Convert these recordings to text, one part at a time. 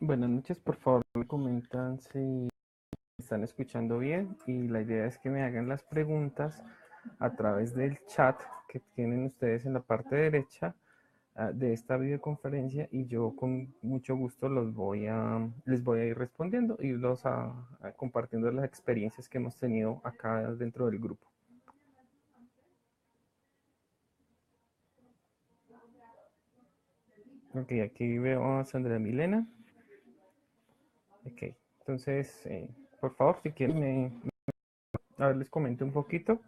Buenas noches, por favor, me comentan si están escuchando bien y la idea es que me hagan las preguntas a través del chat que tienen ustedes en la parte derecha de esta videoconferencia y yo con mucho gusto les voy a ir respondiendo y a compartiendo las experiencias que hemos tenido acá dentro del grupo. Ok, aquí veo a Sandra Milena. Ok, entonces, por favor, si quieren, a ver, les comento un poquito.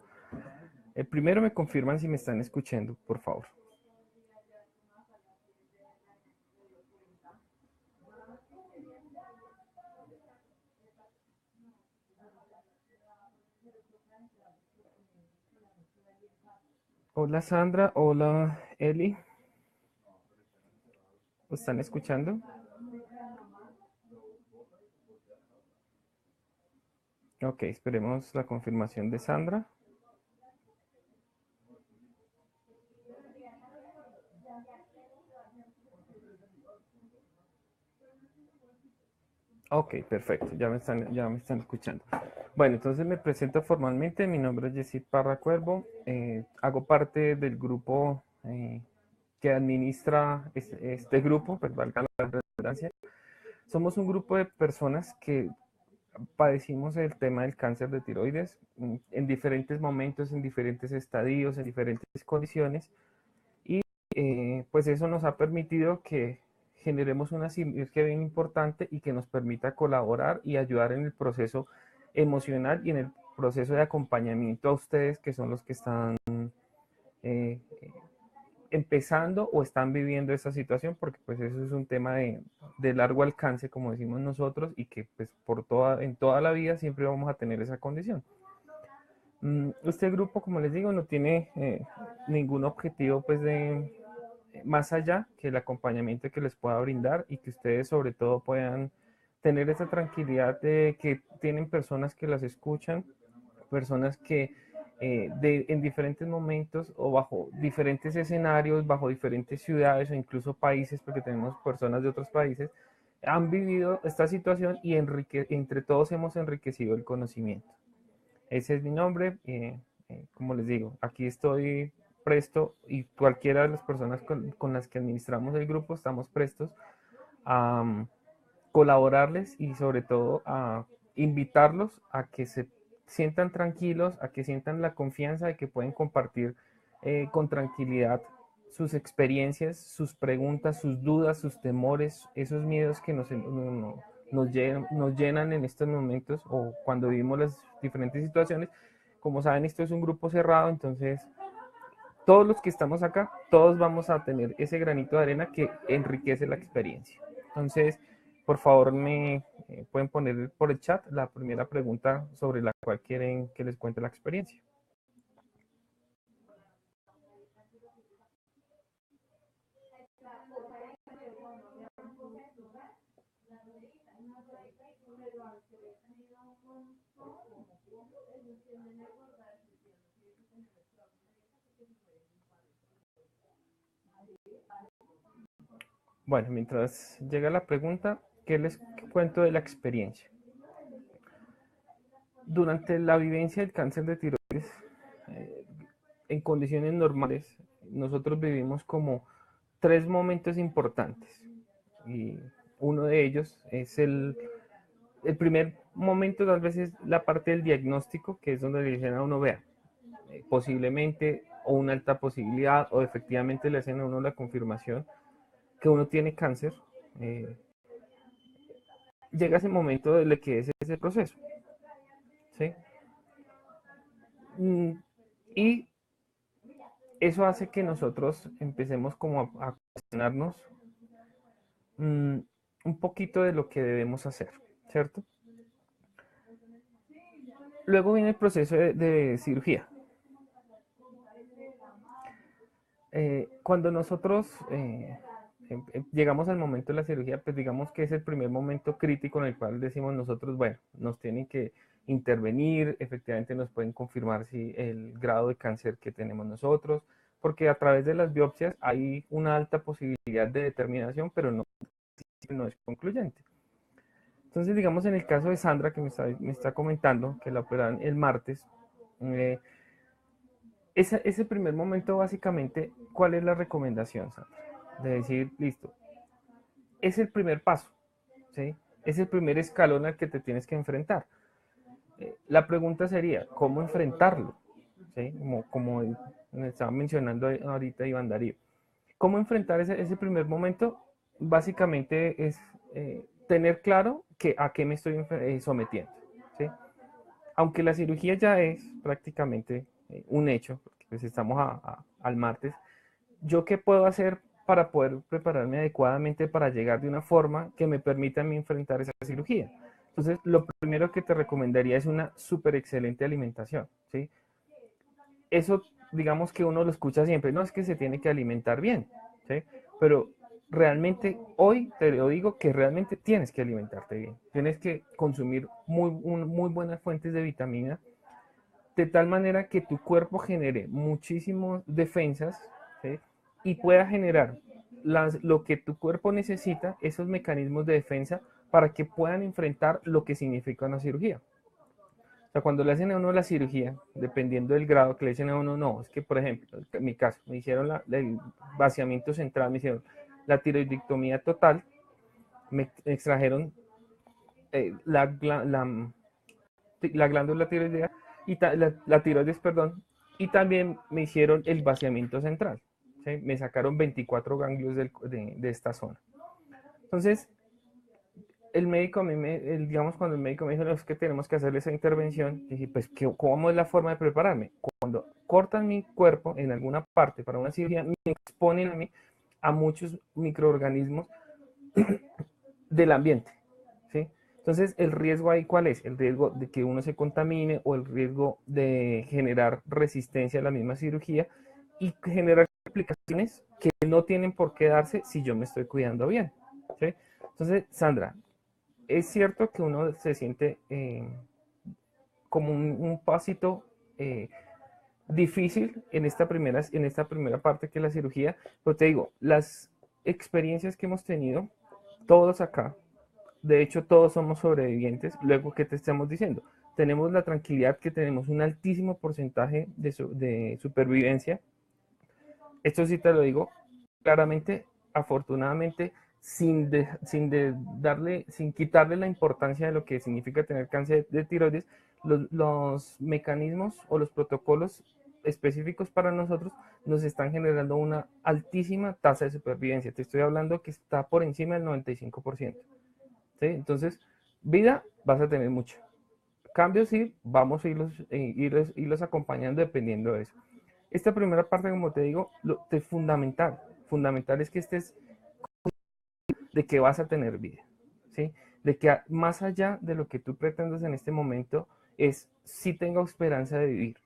Primero me confirman si me están escuchando, por favor. Hola Sandra, hola Eli. ¿Me están escuchando? Ok, esperemos la confirmación de Sandra. Ok, perfecto, ya me están escuchando. Bueno, entonces me presento formalmente, mi nombre es Yesid Parra Cuervo, hago parte del grupo que administra este grupo, pues valga la redundancia. Somos un grupo de personas que padecimos el tema del cáncer de tiroides en diferentes momentos, en diferentes estadios, en diferentes condiciones, y pues eso nos ha permitido que generemos una sinergia bien importante y que nos permita colaborar y ayudar en el proceso emocional y en el proceso de acompañamiento a ustedes que son los que están eh, empezando o están viviendo esa situación, porque pues eso es un tema de largo alcance, como decimos nosotros, y que pues en toda la vida siempre vamos a tener esa condición. Este grupo, como les digo, no tiene ningún objetivo pues de más allá que el acompañamiento que les pueda brindar y que ustedes sobre todo puedan tener esa tranquilidad de que tienen personas que las escuchan, personas que en diferentes momentos o bajo diferentes escenarios, bajo diferentes ciudades o incluso países, porque tenemos personas de otros países, han vivido esta situación y entre todos hemos enriquecido el conocimiento. Ese es mi nombre. Como les digo, aquí estoy presto y cualquiera de las personas con las que administramos el grupo estamos prestos a colaborarles y sobre todo a invitarlos a que se sientan tranquilos, a que sientan la confianza de que pueden compartir con tranquilidad sus experiencias, sus preguntas, sus dudas, sus temores, esos miedos que nos llenan en estos momentos o cuando vivimos las diferentes situaciones. Como saben, esto es un grupo cerrado, entonces todos los que estamos acá, todos vamos a tener ese granito de arena que enriquece la experiencia. Entonces, por favor, me pueden poner por el chat la primera pregunta sobre la cual quieren que les cuente la experiencia. Bueno, mientras llega la pregunta, ¿qué les cuento de la experiencia? Durante la vivencia del cáncer de tiroides, eh, en condiciones normales, nosotros vivimos como tres momentos importantes. Y uno de ellos es el primer momento, tal vez es la parte del diagnóstico, que es donde le dicen a uno, vea, posiblemente o una alta posibilidad o efectivamente le hacen a uno la confirmación que uno tiene cáncer. eh, Llega ese momento de que es ese proceso, ¿sí? Y eso hace que nosotros empecemos como a cuestionarnos un poquito de lo que debemos hacer, ¿cierto? Luego viene el proceso de cirugía. Cuando nosotros llegamos al momento de la cirugía, pues digamos que es el primer momento crítico en el cual decimos nosotros, bueno, nos tienen que intervenir, efectivamente nos pueden confirmar si el grado de cáncer que tenemos nosotros, porque a través de las biopsias hay una alta posibilidad de determinación, pero no es concluyente. Entonces, digamos en el caso de Sandra, que me está comentando que la operaron el martes, eh, ese primer momento básicamente, ¿cuál es la recomendación, Sandra? De decir, listo, es el primer paso, ¿sí? Es el primer escalón al que te tienes que enfrentar. La pregunta sería, ¿cómo enfrentarlo? ¿Sí? Como me estaba mencionando ahorita Iván Darío. ¿Cómo enfrentar ese primer momento? Básicamente es tener claro a qué me estoy sometiendo, ¿sí? Aunque la cirugía ya es prácticamente un hecho, porque pues estamos al martes, ¿yo qué puedo hacer para poder prepararme adecuadamente para llegar de una forma que me permita a mí enfrentar esa cirugía? Entonces, lo primero que te recomendaría es una súper excelente alimentación, ¿sí? Eso, digamos que uno lo escucha siempre, no es que se tiene que alimentar bien, ¿sí? Pero realmente hoy te lo digo que realmente tienes que alimentarte bien, tienes que consumir muy buenas fuentes de vitamina, de tal manera que tu cuerpo genere muchísimas defensas, ¿sí? Y pueda generar lo que tu cuerpo necesita, esos mecanismos de defensa, para que puedan enfrentar lo que significa una cirugía. O sea, cuando le hacen a uno la cirugía, dependiendo del grado que le dicen a uno, no, es que, por ejemplo, en mi caso, me hicieron el vaciamiento central, me hicieron la tiroidectomía total, me extrajeron la glándula tiroidea y la tiroides, perdón, y también me hicieron el vaciamiento central. ¿Sí? Me sacaron 24 ganglios de esta zona. Entonces, el médico, digamos, cuando el médico me dijo, no, es que tenemos que hacerle esa intervención, dije, pues, ¿cómo es la forma de prepararme? Cuando cortan mi cuerpo en alguna parte para una cirugía, me exponen a mí a muchos microorganismos del ambiente, ¿sí? Entonces, ¿el riesgo ahí cuál es? El riesgo de que uno se contamine o el riesgo de generar resistencia a la misma cirugía y generar complicaciones que no tienen por qué darse si yo me estoy cuidando bien, ¿sí? Entonces, Sandra, es cierto que uno se siente como un pasito difícil en esta primera parte que es la cirugía, pero te digo, las experiencias que hemos tenido, todos acá, de hecho todos somos sobrevivientes, luego que te estamos diciendo, tenemos la tranquilidad que tenemos un altísimo porcentaje de supervivencia. Esto sí te lo digo claramente, afortunadamente, sin quitarle la importancia de lo que significa tener cáncer de tiroides, los mecanismos o los protocolos específicos para nosotros nos están generando una altísima tasa de supervivencia. Te estoy hablando que está por encima del 95%. ¿Sí? Entonces, vida vas a tener mucho. Cambios sí, vamos a irlos acompañando dependiendo de eso. Esta primera parte, como te digo, es fundamental. Fundamental es que estés de que vas a tener vida, ¿sí? De que más allá de lo que tú pretendas en este momento es si tengo esperanza de vivir.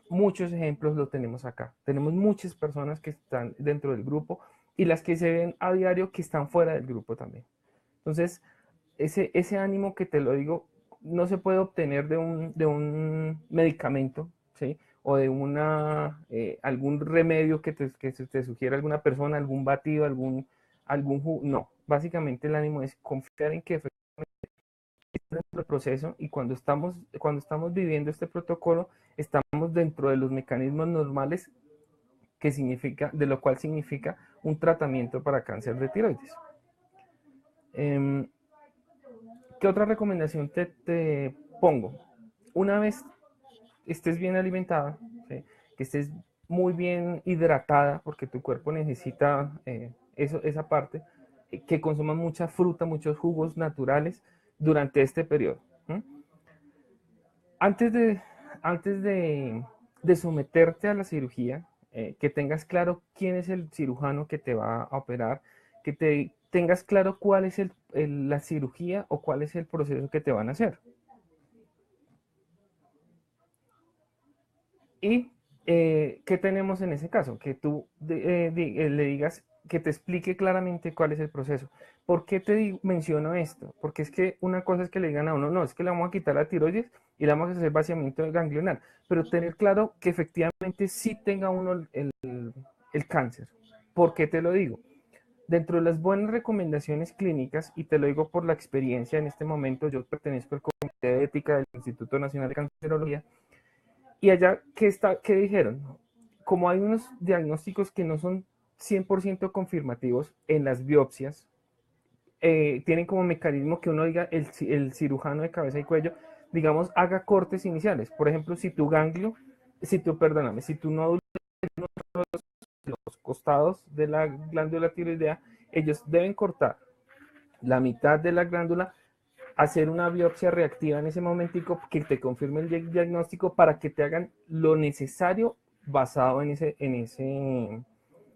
Muchos ejemplos lo tenemos acá. Tenemos muchas personas que están dentro del grupo y las que se ven a diario que están fuera del grupo también. Entonces, ese ánimo que te lo digo, no se puede obtener de un medicamento, ¿sí? O de algún remedio que te sugiera alguna persona, algún batido, algún jugo. No, básicamente el ánimo es confiar en que dentro del proceso y cuando estamos viviendo este protocolo, estamos dentro de los mecanismos normales de lo cual significa un tratamiento para cáncer de tiroides. ¿Qué otra recomendación te pongo? Una vez estés bien alimentada, ¿sí? Que estés muy bien hidratada, porque tu cuerpo necesita esa parte, que consumas mucha fruta, muchos jugos naturales durante este periodo. ¿Sí? Antes de de someterte a la cirugía, que tengas claro quién es el cirujano que te va a operar, que tengas claro cuál es la cirugía o cuál es el proceso que te van a hacer. Y ¿qué tenemos en ese caso? Que tú le digas, que te explique claramente cuál es el proceso. ¿Por qué te menciono esto? Porque es que una cosa es que le digan a uno, no, es que le vamos a quitar la tiroides y le vamos a hacer vaciamiento ganglionar, pero tener claro que efectivamente sí tenga uno el cáncer. ¿Por qué te lo digo? Dentro de las buenas recomendaciones clínicas, y te lo digo por la experiencia en este momento, yo pertenezco al Comité de Ética del Instituto Nacional de Cancerología, y allá, ¿qué dijeron? Como hay unos diagnósticos que no son 100% confirmativos en las biopsias, tienen como mecanismo que uno diga, el cirujano de cabeza y cuello, digamos, haga cortes iniciales. Por ejemplo, si tu ganglio, perdóname, si tu nódulo de los costados de la glándula tiroidea, ellos deben cortar la mitad de la glándula, hacer una biopsia reactiva en ese momentico que te confirme el diagnóstico para que te hagan lo necesario basado en ese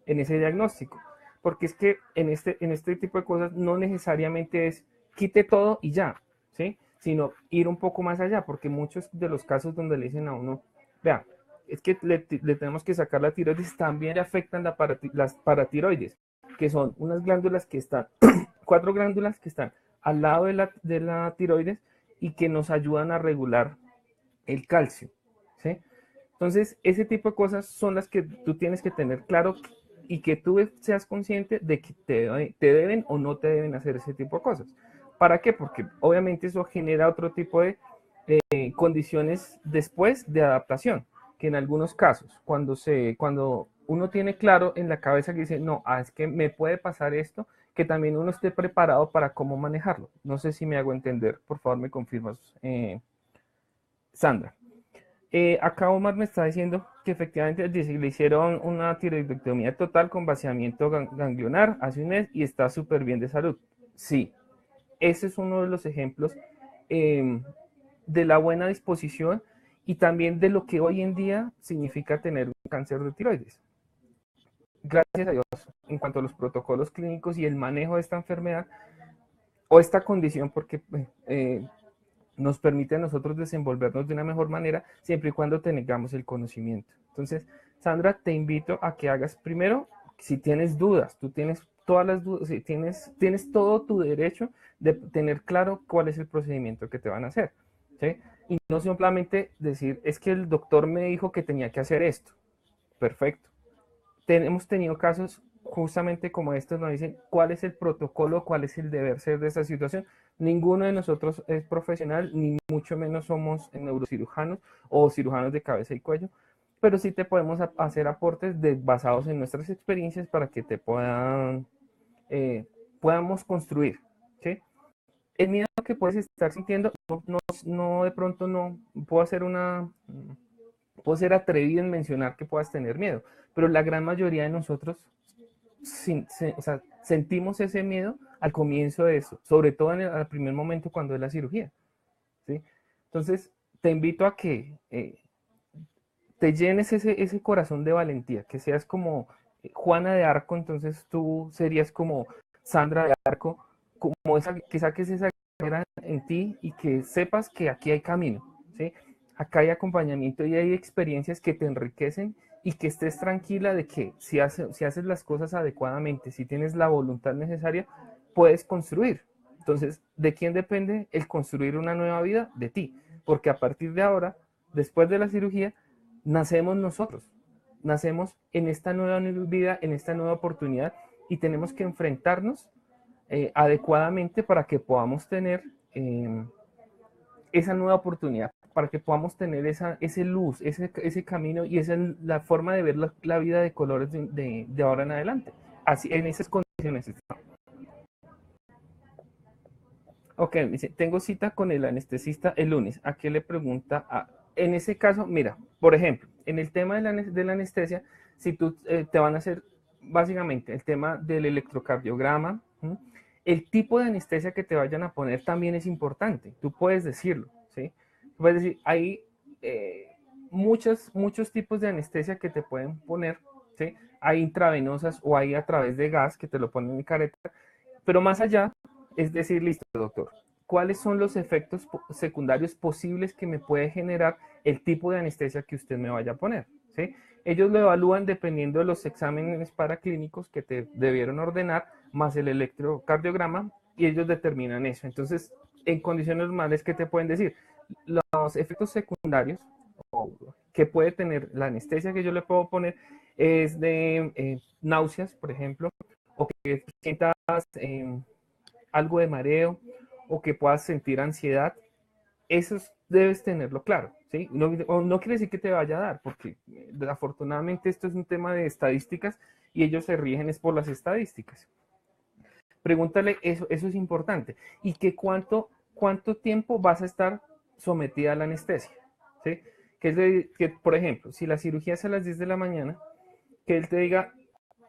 diagnóstico. Porque es que en este tipo de cosas no necesariamente es quite todo y ya, ¿sí? Sino ir un poco más allá, porque muchos de los casos donde le dicen a uno, vea, es que le tenemos que sacar la tiroides, también le afectan las paratiroides, que son unas glándulas que están, 4 glándulas que están al lado de la tiroides y que nos ayudan a regular el calcio, ¿sí? Entonces, ese tipo de cosas son las que tú tienes que tener claro y que tú seas consciente de que te deben o no te deben hacer ese tipo de cosas. ¿Para qué? Porque obviamente eso genera otro tipo de condiciones después de adaptación, que en algunos casos, cuando uno tiene claro en la cabeza que dice, no, es que me puede pasar esto, que también uno esté preparado para cómo manejarlo. No sé si me hago entender, por favor me confirmas, Sandra. Acá Omar me está diciendo que efectivamente le hicieron una tiroidectomía total con vaciamiento ganglionar hace un mes y está súper bien de salud. Sí, ese es uno de los ejemplos eh, de la buena disposición y también de lo que hoy en día significa tener un cáncer de tiroides. Gracias a Dios, en cuanto a los protocolos clínicos y el manejo de esta enfermedad o esta condición, porque nos permite a nosotros desenvolvernos de una mejor manera siempre y cuando tengamos el conocimiento. Entonces, Sandra, te invito a que hagas primero, si tienes dudas, tú tienes todas las dudas, si tienes todo tu derecho de tener claro cuál es el procedimiento que te van a hacer, ¿sí? Y no simplemente decir, es que el doctor me dijo que tenía que hacer esto. Perfecto. Hemos tenido casos justamente como estos, nos dicen cuál es el protocolo, cuál es el deber ser de esta situación. Ninguno de nosotros es profesional, ni mucho menos somos neurocirujanos o cirujanos de cabeza y cuello, pero sí te podemos hacer aportes basados en nuestras experiencias para que te podamos construir, ¿sí? El miedo que puedes estar sintiendo, no de pronto no puedo ser atrevido en mencionar que puedas tener miedo, pero la gran mayoría de nosotros o sea, sentimos ese miedo al comienzo de eso, sobre todo al primer momento cuando es la cirugía, ¿sí? Entonces, te invito a que te llenes ese corazón de valentía, que seas como Juana de Arco, entonces tú serías como Sandra de Arco, como que saques esa guerra en ti y que sepas que aquí hay camino, ¿sí? Acá hay acompañamiento y hay experiencias que te enriquecen y que estés tranquila de que si haces las cosas adecuadamente, si tienes la voluntad necesaria, puedes construir. Entonces, ¿de quién depende el construir una nueva vida? De ti, porque a partir de ahora, después de la cirugía, nacemos nosotros, nacemos en esta nueva vida, en esta nueva oportunidad y tenemos que enfrentarnos adecuadamente para que podamos tener esa nueva oportunidad, para que podamos tener ese luz, ese camino y esa es la forma de ver la vida de colores de ahora en adelante. Así, en esas condiciones estamos. Ok, dice, tengo cita con el anestesista el lunes. ¿A qué le pregunta? En ese caso, mira, por ejemplo, en el tema de la anestesia, si tú te van a hacer básicamente el tema del electrocardiograma, ¿sí? El tipo de anestesia que te vayan a poner también es importante. Tú puedes decirlo, ¿sí? Tú puedes decir, ahí muchos tipos de anestesia que te pueden poner, ¿sí? Hay intravenosas o hay a través de gas que te lo ponen en careta, pero más allá es decir, listo, doctor, ¿cuáles son los efectos secundarios posibles que me puede generar el tipo de anestesia que usted me vaya a poner? ¿Sí? Ellos lo evalúan dependiendo de los exámenes paraclínicos que te debieron ordenar, más el electrocardiograma, y ellos determinan eso. Entonces, en condiciones normales, ¿qué te pueden decir? Los efectos secundarios que puede tener la anestesia que yo le puedo poner es de náuseas, por ejemplo, o que sientas algo de mareo o que puedas sentir ansiedad. Eso debes tenerlo claro, ¿sí? No quiere decir que te vaya a dar, porque afortunadamente esto es un tema de estadísticas y ellos se rigen es por las estadísticas. Pregúntale, eso es importante. ¿Y que cuánto tiempo vas a estar sometida a la anestesia? ¿Sí? Que, por ejemplo, si la cirugía es a las 10 de la mañana, que él te diga,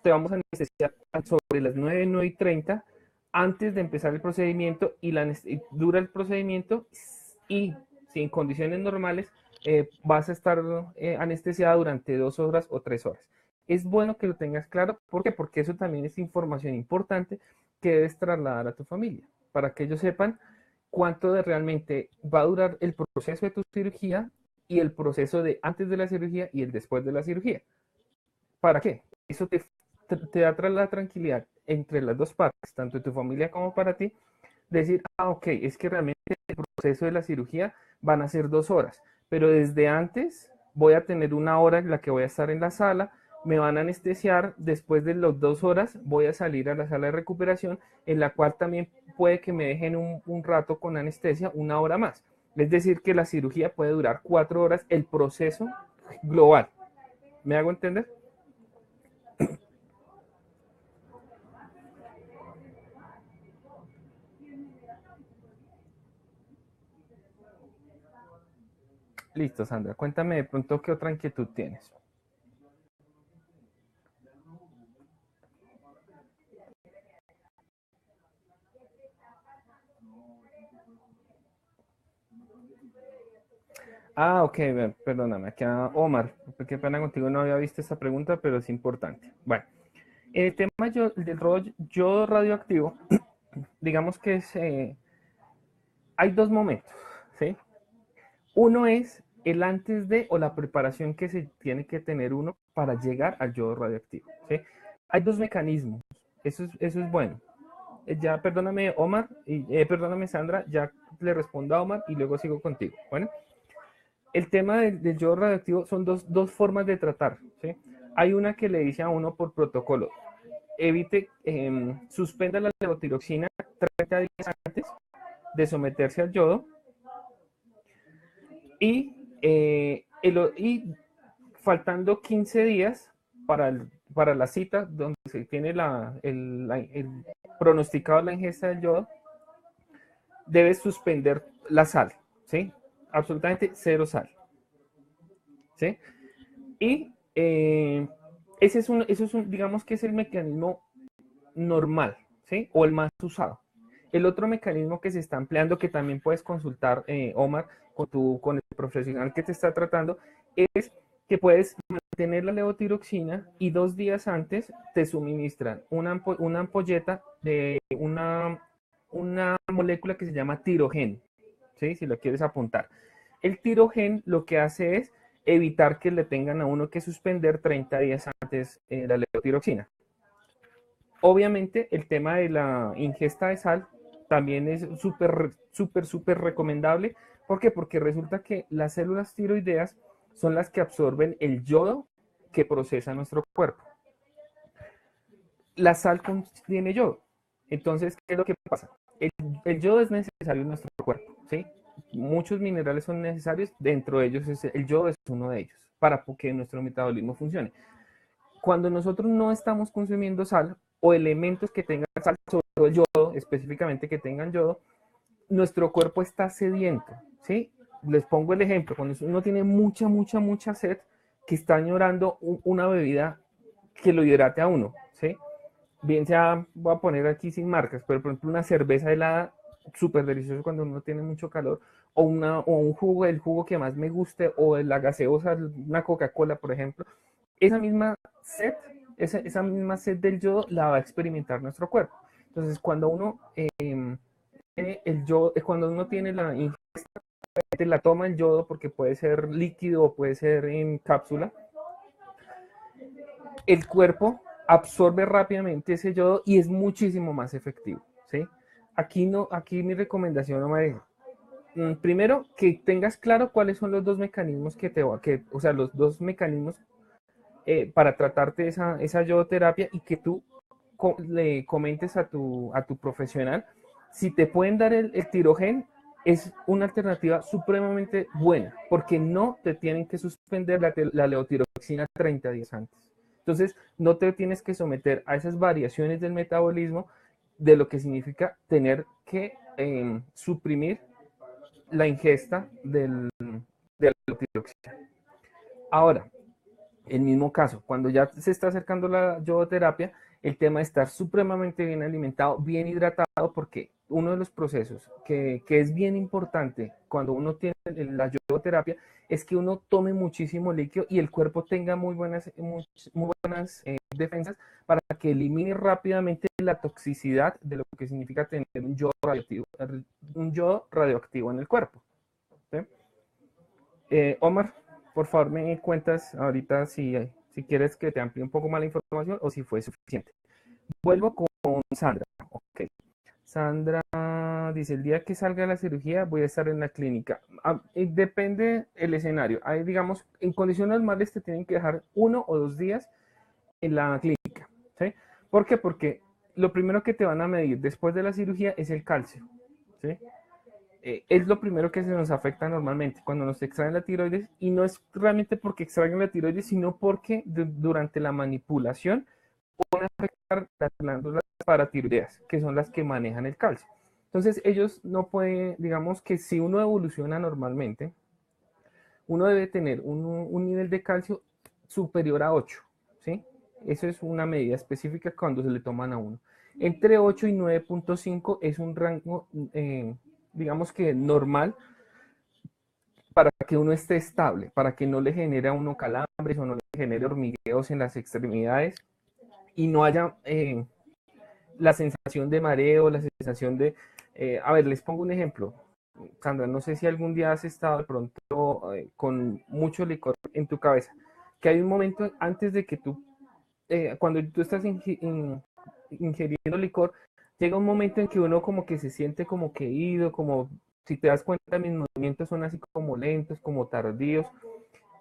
te vamos a anestesiar sobre las 9:30 antes de empezar el procedimiento y dura el procedimiento y si en condiciones normales vas a estar anestesiada durante 2 horas o 3 horas. Es bueno que lo tengas claro. ¿Por qué? Porque eso también es información importante que debes trasladar a tu familia, para que ellos sepan cuánto de realmente va a durar el proceso de tu cirugía y el proceso de antes de la cirugía y el después de la cirugía. ¿Para qué? Eso te da la tranquilidad entre las dos partes, tanto de tu familia como para ti, decir, ok, es que realmente el proceso de la cirugía van a ser 2 horas, pero desde antes voy a tener una hora en la que voy a estar en la sala, me van a anestesiar, después de las 2 horas voy a salir a la sala de recuperación, en la cual también puede que me dejen un rato con anestesia, 1 hora más. Es decir, que la cirugía puede durar 4 horas, el proceso global. ¿Me hago entender? Listo, Sandra. Cuéntame de pronto qué otra inquietud tienes. Ok, perdóname, aquí Omar, qué pena contigo, no había visto esta pregunta, pero es importante. Bueno, el tema del yodo radioactivo, digamos que hay dos momentos, ¿sí? Uno es el antes de o la preparación que se tiene que tener uno para llegar al yodo radioactivo, ¿sí? Hay dos mecanismos, eso es bueno. Ya, perdóname, Omar, y perdóname, Sandra, ya le respondo a Omar y luego sigo contigo. Bueno, el tema del yodo radioactivo son dos formas de tratar, ¿sí? Hay una que le dice a uno por protocolo, evite, suspenda la levotiroxina 30 días antes de someterse al yodo y, y faltando 15 días para la cita donde se tiene el pronosticado la ingesta del yodo, debes suspender la sal, ¿sí? Absolutamente cero sal, ¿sí? Y digamos que es el mecanismo normal, ¿sí? O el más usado. El otro mecanismo que se está empleando, que también puedes consultar, Omar, con el profesional que te está tratando, es que puedes mantener la levotiroxina y 2 días antes te suministran una ampolleta de una molécula que se llama tirogen, ¿sí? Si lo quieres apuntar. El tirogen lo que hace es evitar que le tengan a uno que suspender 30 días antes la levotiroxina. Obviamente el tema de la ingesta de sal también es súper recomendable. ¿Por qué? Porque resulta que las células tiroideas son las que absorben el yodo que procesa nuestro cuerpo. La sal contiene yodo. Entonces, ¿qué es lo que pasa? El yodo es necesario en nuestro cuerpo, ¿sí? Muchos minerales son necesarios, dentro de ellos el yodo es uno de ellos, para que nuestro metabolismo funcione. Cuando nosotros no estamos consumiendo sal o elementos que tengan sal, sobre todo el yodo, específicamente que tengan yodo, nuestro cuerpo está sediento, ¿sí? Les pongo el ejemplo, cuando uno tiene mucha sed, que está añorando una bebida que lo hidrate a uno, ¿sí? Bien sea, voy a poner aquí sin marcas, pero por ejemplo una cerveza helada súper delicioso cuando uno tiene mucho calor, o un jugo, el jugo que más me guste, o la gaseosa, una Coca-Cola, por ejemplo, esa misma sed, esa misma sed del yodo la va a experimentar nuestro cuerpo. Entonces, cuando uno tiene el yodo, cuando uno tiene la ingesta, la toma el yodo, porque puede ser líquido o puede ser en cápsula, el cuerpo absorbe rápidamente ese yodo y es muchísimo más efectivo, ¿sí? Aquí, no, aquí mi recomendación, Omar, primero, que tengas claro cuáles son los dos mecanismos o sea, los dos mecanismos para tratarte esa yodoterapia, y que tú le comentes a tu profesional si te pueden dar el tirogen. Es una alternativa supremamente buena, porque no te tienen que suspender la levotiroxina 30 días antes. Entonces, no te tienes que someter a esas variaciones del metabolismo, de lo que significa tener que suprimir la ingesta de la levotiroxina. Ahora, el mismo caso, cuando ya se está acercando la yodoterapia, el tema de estar supremamente bien alimentado, bien hidratado, porque uno de los procesos que es bien importante cuando uno tiene la yodoterapia es que uno tome muchísimo líquido y el cuerpo tenga muy buenas defensas para que elimine rápidamente la toxicidad de lo que significa tener un yodo radioactivo en el cuerpo, ¿sí? Omar, por favor, me cuentas ahorita si quieres que te amplíe un poco más la información o si fue suficiente. Vuelvo con Sandra. Ok. Sandra dice, el día que salga de la cirugía voy a estar en la clínica. Depende el escenario. Hay, digamos, en condiciones normales te tienen que dejar 1 o 2 días en la clínica, ¿sí? ¿Por qué? Porque lo primero que te van a medir después de la cirugía es el calcio, ¿sí? Es lo primero que se nos afecta normalmente cuando nos extraen la tiroides, y no es realmente porque extraigan la tiroides, sino porque durante la manipulación pueden afectar las glándulas paratiroideas, que son las que manejan el calcio. Entonces ellos no pueden, digamos que si uno evoluciona normalmente, uno debe tener un nivel de calcio superior a 8, ¿sí? Eso es una medida específica cuando se le toman a uno. Entre 8 y 9.5 es un rango, digamos que normal, para que uno esté estable, para que no le genere a uno calambres o no le genere hormigueos en las extremidades, y no haya la sensación de mareo, la sensación de... a ver, les pongo un ejemplo. Sandra, no sé si algún día has estado de pronto con mucho licor en tu cabeza, que hay un momento antes de que tú, cuando tú estás ingiriendo licor, llega un momento en que uno como que se siente como que ido, como si te das cuenta, mis movimientos son así como lentos, como tardíos.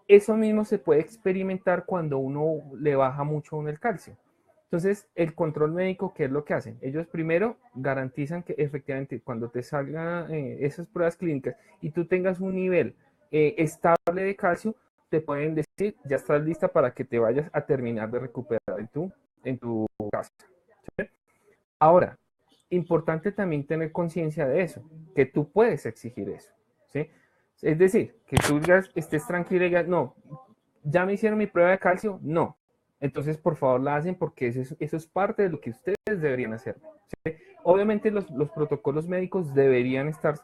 Eso mismo se puede experimentar cuando uno le baja mucho el calcio. Entonces, el control médico, ¿qué es lo que hacen? Ellos primero garantizan que efectivamente cuando te salgan esas pruebas clínicas y tú tengas un nivel estable de calcio, te pueden decir, ya estás lista para que te vayas a terminar de recuperar en tu casa, ¿sí? Ahora, importante también tener conciencia de eso, que tú puedes exigir eso, ¿sí? Es decir, que tú digas, estés tranquilo y digas, no, ya me hicieron mi prueba de calcio, no. Entonces, por favor, la hacen, porque eso es parte de lo que ustedes deberían hacer, ¿sí? Obviamente los protocolos médicos deberían estar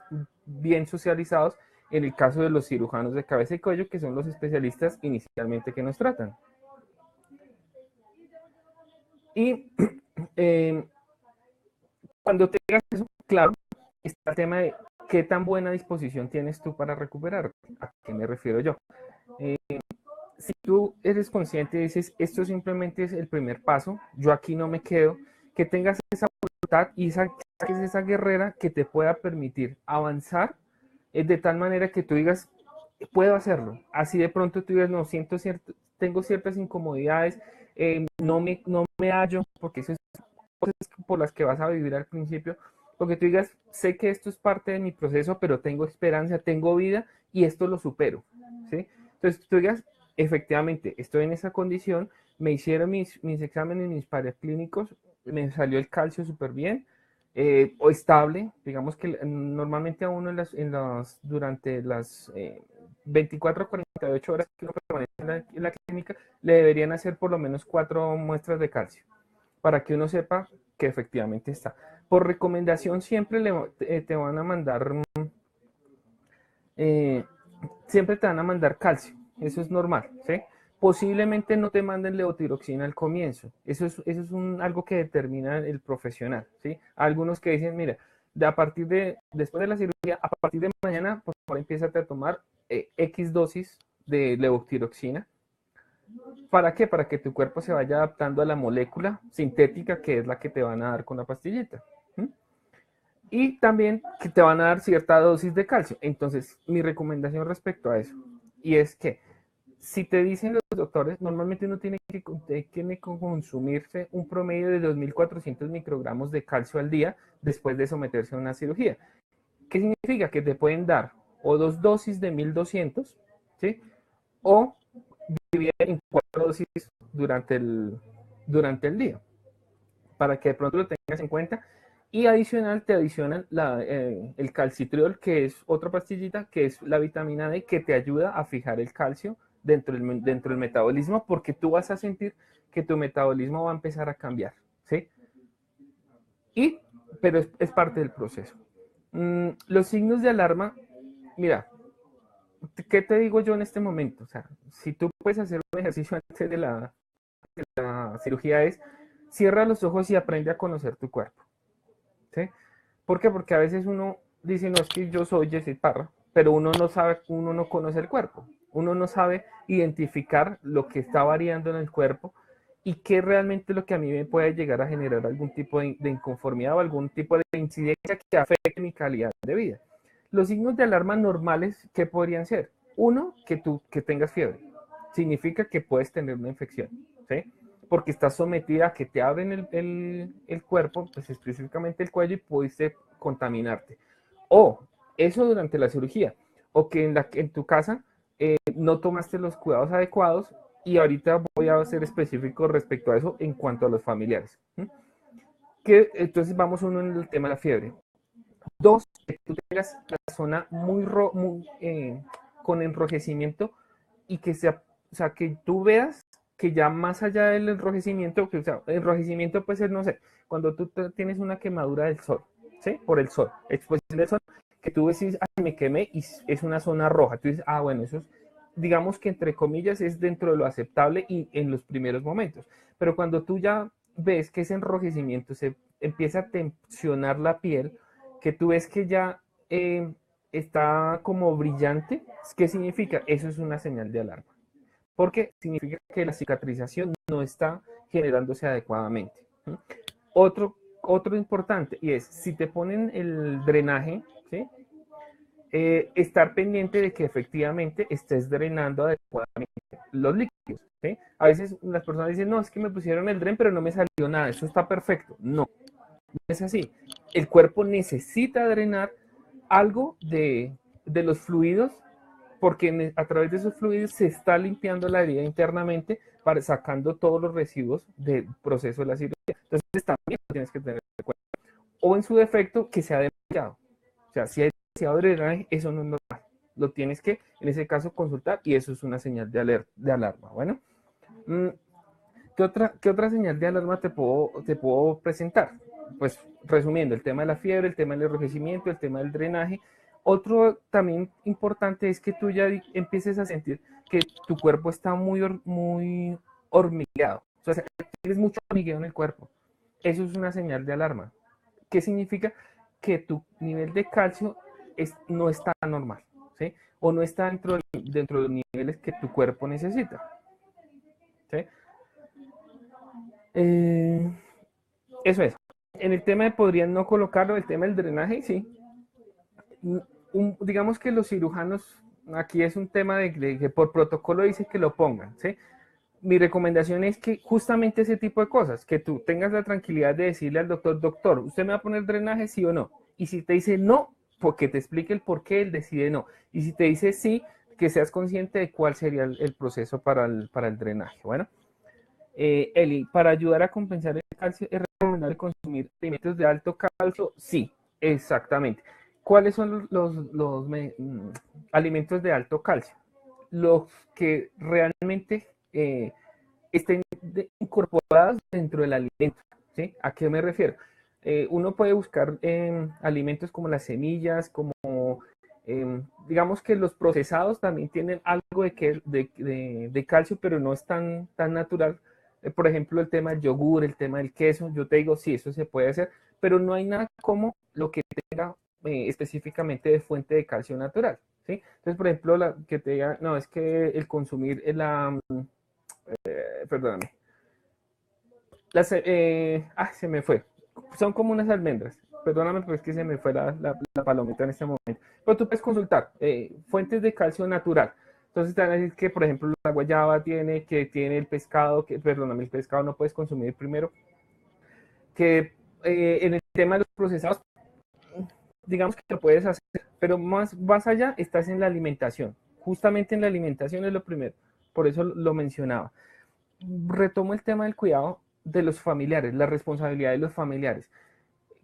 bien socializados en el caso de los cirujanos de cabeza y cuello, que son los especialistas inicialmente que nos tratan. Y eh, cuando tengas eso claro, está el tema de qué tan buena disposición tienes tú para recuperar. ¿A qué me refiero yo? Eh, si tú eres consciente y dices, esto simplemente es el primer paso, yo aquí no me quedo, que tengas esa voluntad y esa guerrera que te pueda permitir avanzar de tal manera que tú digas, puedo hacerlo. Así de pronto tú digas, no, tengo ciertas incomodidades, no me hallo, porque eso es cosas por las que vas a vivir al principio, porque tú digas, sé que esto es parte de mi proceso, pero tengo esperanza, tengo vida y esto lo supero, ¿sí? Entonces tú digas, efectivamente, estoy en esa condición, me hicieron mis exámenes, mis paraclínicos, me salió el calcio súper bien, o estable, digamos que normalmente a uno durante las 24 a 48 horas que uno permanece en la clínica, le deberían hacer por lo menos 4 muestras de calcio, para que uno sepa que efectivamente está. Por recomendación siempre te van a mandar, eh, siempre te van a mandar calcio, eso es normal, ¿sí? Posiblemente no te manden levotiroxina al comienzo, eso es algo que determina el profesional, ¿sí? Algunos que dicen, mira, después de la cirugía, a partir de mañana, por favor, empieza a tomar X dosis de levotiroxina. ¿Para qué? Para que tu cuerpo se vaya adaptando a la molécula sintética que es la que te van a dar con la pastillita. ¿Mm? Y también que te van a dar cierta dosis de calcio. Entonces, mi recomendación respecto a eso, y es que si te dicen los doctores, normalmente uno tiene que consumirse un promedio de 2.400 microgramos de calcio al día después de someterse a una cirugía. ¿Qué significa? Que te pueden dar o dos dosis de 1.200, ¿sí? O dividir en 4 dosis durante el día, para que de pronto lo tengas en cuenta. Y adicional, te adicionan el calcitriol, que es otra pastillita, que es la vitamina D, que te ayuda a fijar el calcio dentro del metabolismo, porque tú vas a sentir que tu metabolismo va a empezar a cambiar, ¿sí? Pero es parte del proceso. Los signos de alarma, mira, ¿qué te digo yo en este momento? O sea, si tú puedes hacer un ejercicio antes de la cirugía, es cierra los ojos y aprende a conocer tu cuerpo, ¿sí? ¿Por qué? Porque a veces uno dice, no, es que yo soy Jesse Parra, pero uno no sabe, uno no conoce el cuerpo, uno no sabe identificar lo que está variando en el cuerpo y qué realmente es lo que a mí me puede llegar a generar algún tipo de inconformidad o algún tipo de incidencia que afecte mi calidad de vida. Los signos de alarma normales, ¿qué podrían ser? Uno, que tengas fiebre. Significa que puedes tener una infección, ¿sí? Porque estás sometida a que te abren el cuerpo, pues específicamente el cuello, y pudiste contaminarte. O eso durante la cirugía, o que en tu casa no tomaste los cuidados adecuados, y ahorita voy a ser específico respecto a eso en cuanto a los familiares. Entonces vamos uno en el tema de la fiebre. Dos, que tú tengas la zona con enrojecimiento y o sea, que tú veas que ya más allá del enrojecimiento, o sea, enrojecimiento puede ser, no sé, cuando tú tienes una quemadura del sol, ¿sí? Por el sol, exposición del sol, que tú decís, ay, me quemé y es una zona roja. Tú dices, ah, bueno, eso es, digamos que entre comillas es dentro de lo aceptable y en los primeros momentos. Pero cuando tú ya ves que ese enrojecimiento se empieza a tensionar la piel, que tú ves que ya está como brillante, ¿qué significa? Eso es una señal de alarma, porque significa que la cicatrización no está generándose adecuadamente. Otro importante, y es, si te ponen el drenaje, ¿sí? Estar pendiente de que efectivamente estés drenando adecuadamente los líquidos, ¿sí? A veces las personas dicen, no, es que me pusieron el dren, pero no me salió nada, eso está perfecto. No, no es así. El cuerpo necesita drenar algo de los fluidos, porque a través de esos fluidos se está limpiando la herida internamente, sacando todos los residuos del proceso de la cirugía. Entonces también lo tienes que tener en cuenta. O en su defecto, que sea demasiado. O sea, si hay demasiado drenaje, eso no es normal. Lo tienes que, en ese caso, consultar, y eso es una señal de alarma. Bueno, ¿qué otra señal de alarma te puedo presentar? Pues resumiendo, el tema de la fiebre, el tema del enrojecimiento, el tema del drenaje. Otro también importante es que tú ya empieces a sentir que tu cuerpo está muy hormigueado. O sea, tienes mucho hormigueo en el cuerpo. Eso es una señal de alarma. ¿Qué significa? Que tu nivel de calcio no está normal, ¿sí? O no está dentro de los niveles que tu cuerpo necesita, ¿sí? Eh, Eso es. En el tema de podrían no colocarlo, el tema del drenaje, sí. Digamos que los cirujanos, aquí es un tema de que por protocolo dice que lo pongan, ¿sí? Mi recomendación es que justamente ese tipo de cosas, que tú tengas la tranquilidad de decirle al doctor, doctor, ¿usted me va a poner drenaje, sí o no? Y si te dice no, porque te explique el por qué él decide no. Y si te dice sí, que seas consciente de cuál sería el proceso para el drenaje. Bueno, Eli, para ayudar a compensar el calcio, ¿es recomendable consumir alimentos de alto calcio? Sí, exactamente. ¿Cuáles son alimentos de alto calcio? Los que realmente estén incorporados dentro del alimento. ¿sí? ¿A qué me refiero? Uno puede buscar alimentos como las semillas, como digamos que los procesados también tienen algo de calcio, pero no es tan natural. Por ejemplo, el tema del yogur, el tema del queso, yo te digo, sí, eso se puede hacer, pero no hay nada como lo que tenga específicamente de fuente de calcio natural, ¿sí? Entonces, por ejemplo, que te diga, no, es que el consumir perdóname, se me fue. Son como unas almendras. Perdóname, pero es que se me fue la palomita en este momento. Pero tú puedes consultar fuentes de calcio natural. Entonces te van a decir que, por ejemplo, la guayaba que tiene el pescado, perdóname, el pescado no puedes consumir primero. Que en el tema de los procesados, digamos que lo puedes hacer, pero más allá estás en la alimentación. Justamente en la alimentación es lo primero. Por eso lo mencionaba. Retomo el tema del cuidado de los familiares, la responsabilidad de los familiares.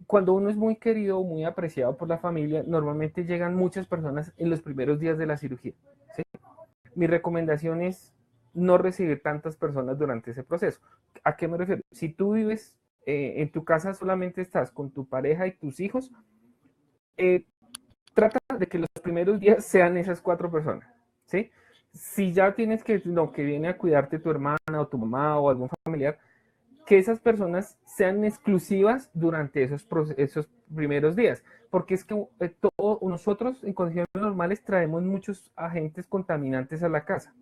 Cuando uno es muy querido, muy apreciado por la familia, normalmente llegan muchas personas en los primeros días de la cirugía, ¿sí? Mi recomendación es no recibir tantas personas durante ese proceso. ¿A qué me refiero? Si tú vives en tu casa, solamente estás con tu pareja y tus hijos, eh, trata de que los primeros días sean esas 4 personas, ¿sí? Si ya tienes que viene a cuidarte tu hermana o tu mamá o algún familiar, que esas personas sean exclusivas durante esos primeros días, porque es que nosotros en condiciones normales traemos muchos agentes contaminantes a la casa,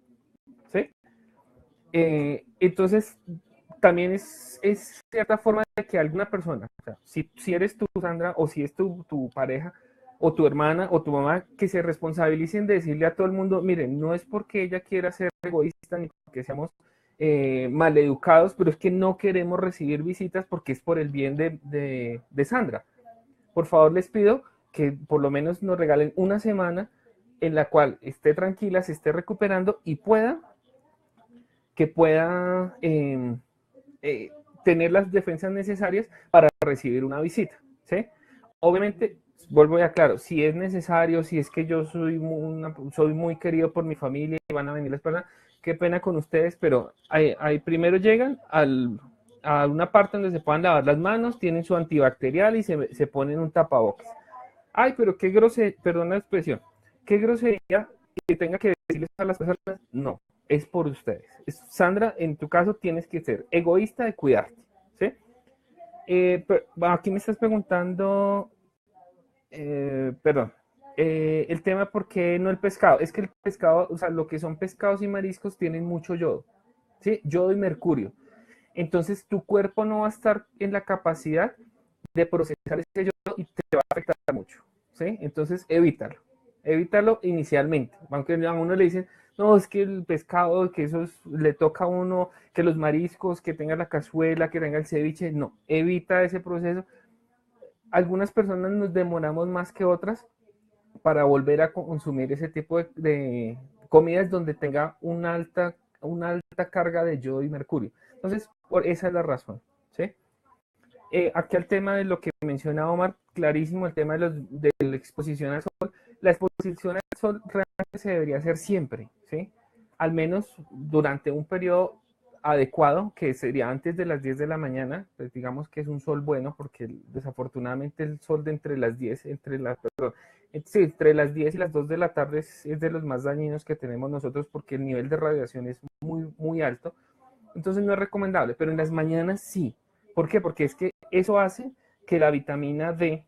¿sí? Entonces, también es cierta forma de que alguna persona, o sea, si eres tú, Sandra, o si es tu pareja, o tu hermana, o tu mamá, que se responsabilicen de decirle a todo el mundo, miren, no es porque ella quiera ser egoísta, ni porque seamos maleducados, pero es que no queremos recibir visitas porque es por el bien de Sandra. Por favor, les pido que por lo menos nos regalen una semana en la cual esté tranquila, se esté recuperando y pueda eh, tener las defensas necesarias para recibir una visita, ¿sí? Obviamente, vuelvo ya claro, si es necesario, si es que yo soy muy querido por mi familia y van a venir las personas, qué pena con ustedes, pero primero llegan a una parte donde se puedan lavar las manos, tienen su antibacterial y se ponen un tapabocas. Ay, pero qué grosería, perdón la expresión, qué grosería que tenga que decirles a las personas, no, es por ustedes. Sandra, en tu caso tienes que ser egoísta de cuidarte, ¿sí? Aquí me estás preguntando, perdón, el tema por qué no el pescado. Es que el pescado, o sea, lo que son pescados y mariscos tienen mucho yodo, ¿sí? Yodo y mercurio. Entonces tu cuerpo no va a estar en la capacidad de procesar ese yodo y te va a afectar mucho, ¿sí? Entonces evítalo inicialmente, aunque a uno le dicen, no, es que el pescado, que le toca a uno, que los mariscos, que tenga la cazuela, que tenga el ceviche, no, evita ese proceso. Algunas personas nos demoramos más que otras para volver a consumir ese tipo de comidas donde tenga una alta carga de yodo y mercurio. Entonces, esa es la razón, ¿sí? Aquí al tema de lo que menciona Omar, clarísimo, el tema de la exposición al sol. La exposición al sol realmente se debería hacer siempre, ¿sí? Al menos durante un periodo adecuado, que sería antes de las 10 de la mañana, pues digamos que es un sol bueno, porque desafortunadamente el sol de entre las 10, sí, entre las 10 y las 2 de la tarde es de los más dañinos que tenemos nosotros porque el nivel de radiación es muy, muy alto. Entonces no es recomendable, pero en las mañanas sí. ¿Por qué? Porque es que eso hace que la vitamina D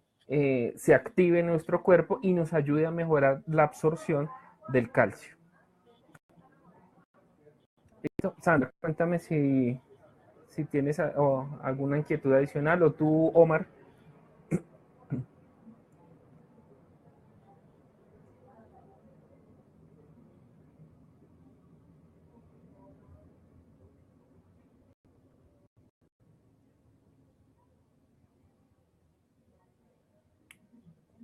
se active en nuestro cuerpo y nos ayude a mejorar la absorción del calcio. ¿Listo? Sandra, cuéntame si tienes alguna inquietud adicional o tú, Omar.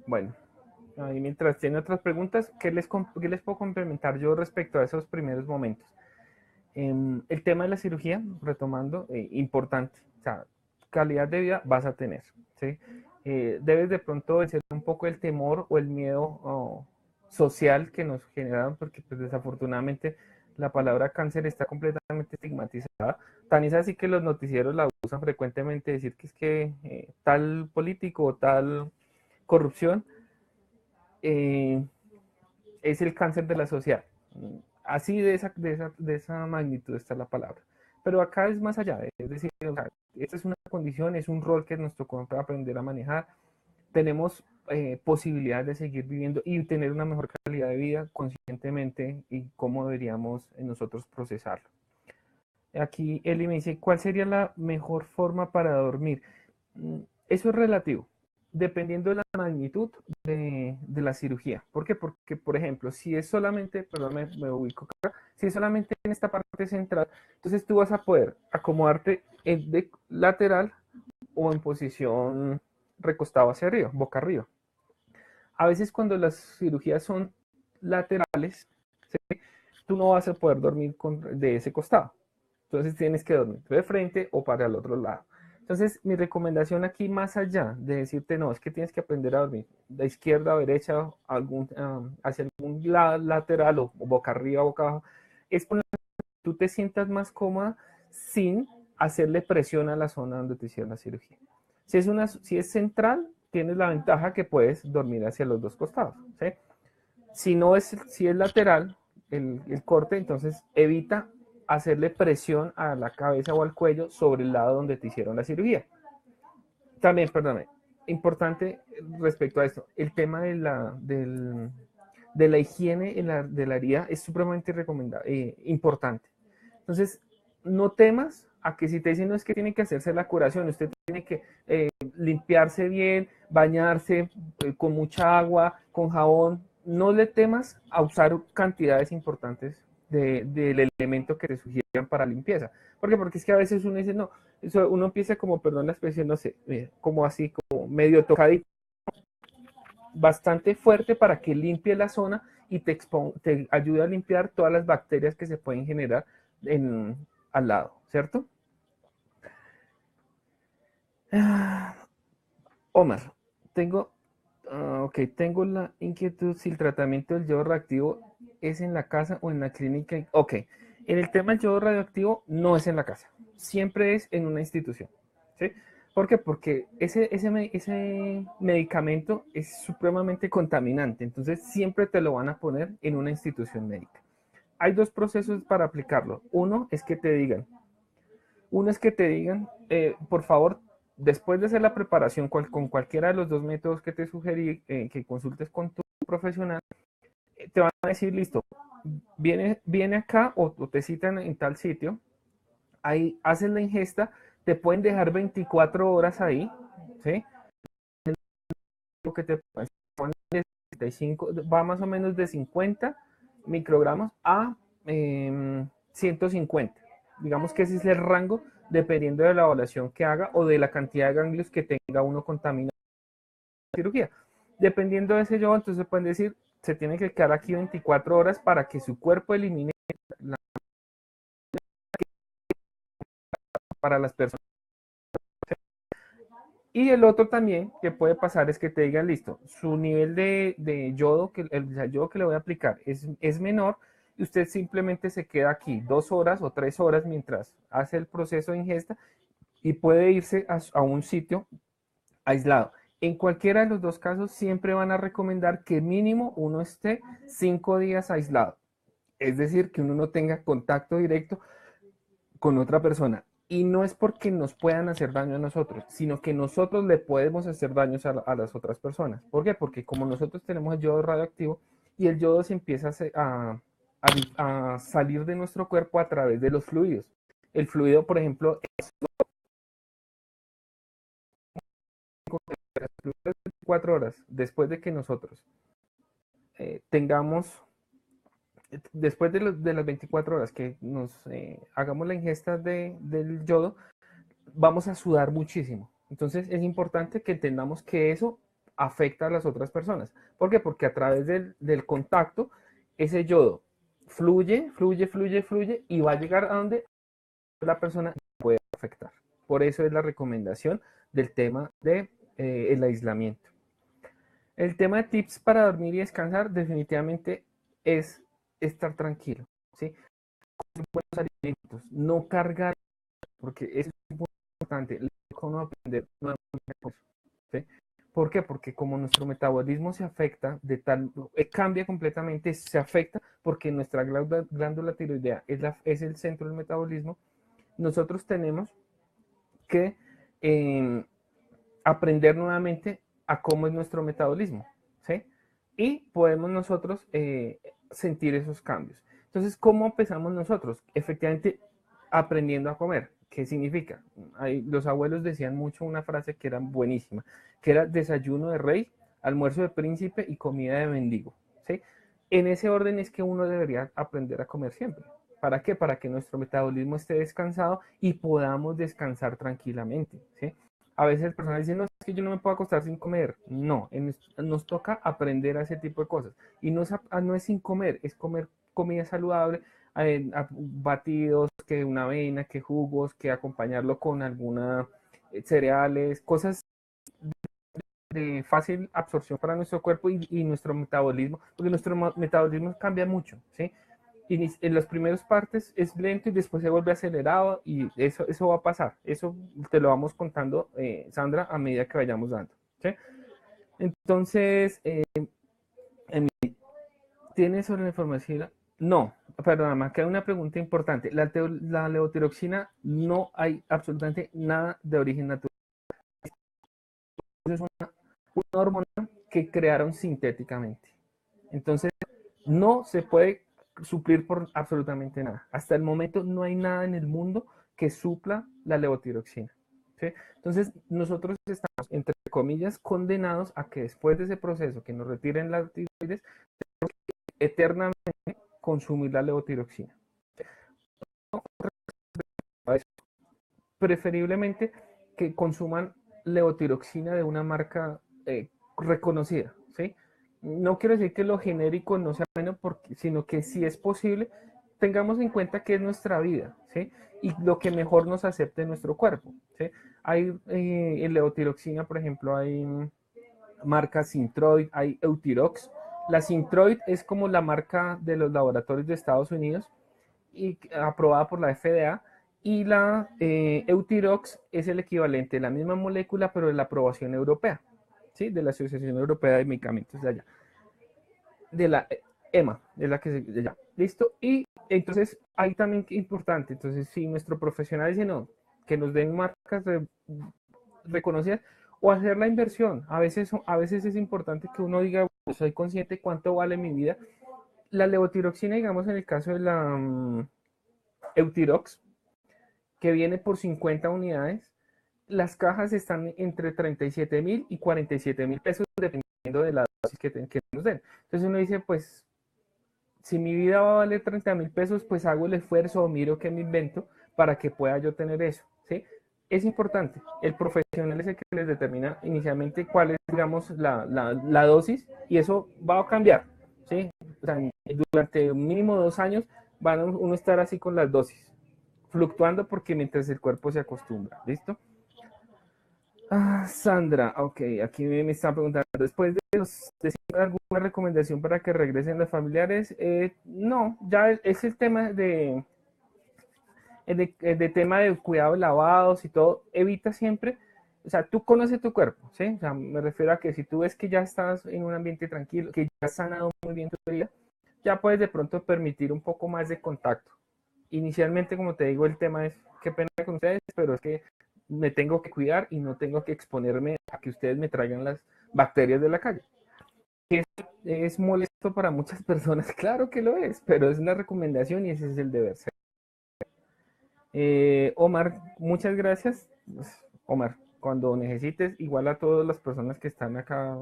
Bueno, ahí mientras tiene otras preguntas, ¿qué les puedo complementar yo respecto a esos primeros momentos? El tema de la cirugía, retomando, importante, o sea, calidad de vida vas a tener, ¿sí? Debes de pronto vencer un poco el temor o el miedo social que nos generaron, porque pues, desafortunadamente la palabra cáncer está completamente estigmatizada. Tan es así que los noticieros la usan frecuentemente, decir que es que tal político o tal corrupción eh, es el cáncer de la sociedad. Así de esa magnitud está la palabra. Pero acá es más allá, es decir, o sea, esta es una condición, es un rol que nos tocó aprender a manejar. Tenemos posibilidades de seguir viviendo y tener una mejor calidad de vida conscientemente y cómo deberíamos nosotros procesarlo. Aquí Eli me dice, ¿cuál sería la mejor forma para dormir? Eso es relativo, dependiendo de la magnitud de la cirugía. ¿Por qué? Porque, por ejemplo, si es solamente, perdón, me ubico acá, si es solamente en esta parte central, entonces tú vas a poder acomodarte de lateral o en posición recostado hacia arriba, boca arriba. A veces cuando las cirugías son laterales, ¿sí? Tú no vas a poder dormir de ese costado. Entonces tienes que dormir de frente o para el otro lado. Entonces mi recomendación aquí, más allá de decirte, no, es que tienes que aprender a dormir de izquierda a derecha, hacia algún lateral o boca arriba, boca abajo, es por que tú te sientas más cómoda sin hacerle presión a la zona donde te hicieron la cirugía. Si es central, tienes la ventaja que puedes dormir hacia los dos costados, ¿sí? Si es lateral el corte, entonces evita hacerle presión a la cabeza o al cuello sobre el lado donde te hicieron la cirugía. También, perdóname, importante respecto a esto, el tema de la higiene de la herida es supremamente importante. Entonces, no temas a que si te dicen no es que tiene que hacerse la curación, usted tiene que limpiarse bien, bañarse con mucha agua, con jabón, no le temas a usar cantidades importantes del elemento que te sugieran para limpieza. ¿Por qué? Porque es que a veces uno dice, no, uno empieza como, perdón la expresión, no sé, como así, como medio tocadito, bastante fuerte para que limpie la zona y te ayude a limpiar todas las bacterias que se pueden generar al lado, ¿cierto? Omar, tengo la inquietud si el tratamiento del yodo radioactivo es en la casa o en la clínica. Ok, en el tema del yodo radioactivo no es en la casa, siempre es en una institución, ¿sí? ¿Por qué? Porque ese medicamento es supremamente contaminante, entonces siempre te lo van a poner en una institución médica. Hay dos procesos para aplicarlo. Por favor, después de hacer la preparación con cualquiera de los dos métodos que te sugerí, que consultes con tu profesional, te van a decir, listo, viene acá o te citan en tal sitio, ahí haces la ingesta, te pueden dejar 24 horas ahí, ¿sí? Lo que te ponen de 65, va más o menos de 50 microgramos a 150. Digamos que ese es el rango dependiendo de la evaluación que haga o de la cantidad de ganglios que tenga uno contaminado en la cirugía. Dependiendo de ese yodo, entonces pueden decir, se tiene que quedar aquí 24 horas para que su cuerpo elimine para las personas. Y el otro también que puede pasar es que te digan, listo, su nivel de yodo, el yodo que le voy a aplicar es menor y usted simplemente se queda aquí 2 horas o 3 horas mientras hace el proceso de ingesta y puede irse a un sitio aislado. En cualquiera de los dos casos siempre van a recomendar que mínimo uno esté 5 días aislado. Es decir, que uno no tenga contacto directo con otra persona. Y no es porque nos puedan hacer daño a nosotros, sino que nosotros le podemos hacer daños a las otras personas. ¿Por qué? Porque como nosotros tenemos el yodo radioactivo y el yodo se empieza a salir de nuestro cuerpo a través de los fluidos. El fluido, por ejemplo, es 4 horas después de que nosotros tengamos después de las 24 horas que nos hagamos la ingesta del yodo, vamos a sudar muchísimo. Entonces es importante que entendamos que eso afecta a las otras personas. ¿Por qué? Porque a través del contacto, ese yodo fluye y va a llegar a donde la persona puede afectar. Por eso es la recomendación del tema de el aislamiento. El tema de tips para dormir y descansar definitivamente es estar tranquilo, ¿sí? buenos alimentos, no cargar, porque eso es muy importante, cómo aprender nuevas cosas, ¿sí? ¿Por qué? Porque como nuestro metabolismo se afecta de tal, cambia completamente, se afecta porque nuestra glándula tiroidea es el centro del metabolismo. Nosotros tenemos que eh, aprender nuevamente a cómo es nuestro metabolismo, ¿sí? Y podemos nosotros sentir esos cambios. Entonces, ¿cómo empezamos nosotros? Efectivamente, aprendiendo a comer. ¿Qué significa? Los abuelos decían mucho una frase que era buenísima, que era desayuno de rey, almuerzo de príncipe y comida de mendigo, ¿sí? En ese orden es que uno debería aprender a comer siempre. ¿Para qué? Para que nuestro metabolismo esté descansado y podamos descansar tranquilamente, ¿sí? A veces personas dicen, no, es que yo no me puedo acostar sin comer. No, nos toca aprender a ese tipo de cosas. Y no es sin comer, es comer comida saludable, batidos, que una avena, que jugos, que acompañarlo con alguna cereales, cosas de fácil absorción para nuestro cuerpo y nuestro metabolismo, porque nuestro metabolismo cambia mucho, ¿sí? Y en las primeras partes es lento y después se vuelve acelerado y eso va a pasar. Eso te lo vamos contando, Sandra, a medida que vayamos dando, ¿sí? Entonces, ¿tienes sobre la información? No, perdón, más que hay una pregunta importante. La levotiroxina no hay absolutamente nada de origen natural. Es una hormona que crearon sintéticamente. Entonces, no se puede suplir por absolutamente nada. Hasta el momento no hay nada en el mundo que supla la levotiroxina, ¿sí? Entonces, nosotros estamos, entre comillas, condenados a que después de ese proceso, que nos retiren las tiroides, eternamente consumir la levotiroxina. Preferiblemente que consuman levotiroxina de una marca reconocida, ¿sí? No quiero decir que lo genérico no sea bueno, sino que si es posible, tengamos en cuenta que es nuestra vida, ¿sí? Y lo que mejor nos acepte en nuestro cuerpo, ¿sí? Hay en levotiroxina, por ejemplo, hay marcas Synthroid, hay Eutirox. La Synthroid es como la marca de los laboratorios de Estados Unidos y aprobada por la FDA, y la Eutirox es el equivalente, la misma molécula, pero de la aprobación europea, ¿sí? De la Asociación Europea de Medicamentos de allá, de la EMA, de la que se de allá. ¿Listo? Y entonces, ahí también importante, entonces, si nuestro profesional dice no, que nos den marcas reconocidas, o hacer la inversión. A veces es importante que uno diga, soy consciente cuánto vale mi vida. La levotiroxina, digamos, en el caso de la Eutirox, que viene por 50 unidades, las cajas están entre 37,000 y 47,000 pesos, dependiendo de la dosis que nos den. Entonces uno dice, pues, si mi vida va a valer 30,000 pesos, pues hago el esfuerzo o miro qué me invento para que pueda yo tener eso, ¿sí? Es importante, el profesional es el que les determina inicialmente cuál es, digamos, la dosis, y eso va a cambiar, ¿sí? O sea, durante mínimo 2 años van a uno estar así con las dosis, fluctuando porque mientras el cuerpo se acostumbra, ¿listo? Sandra, ok, aquí me están preguntando, después de alguna recomendación para que regresen los familiares, no, ya es el tema de tema de cuidado de lavados y todo, evita siempre, o sea, tú conoces tu cuerpo, ¿sí? O sea, me refiero a que si tú ves que ya estás en un ambiente tranquilo, que ya has sanado muy bien tu vida, ya puedes de pronto permitir un poco más de contacto. Inicialmente, como te digo, el tema es, qué pena con ustedes, pero es que me tengo que cuidar y no tengo que exponerme a que ustedes me traigan las bacterias de la calle. Es molesto para muchas personas, claro que lo es, pero es la recomendación y ese es el deber ser. Omar, muchas gracias. Omar, cuando necesites, igual a todas las personas que están acá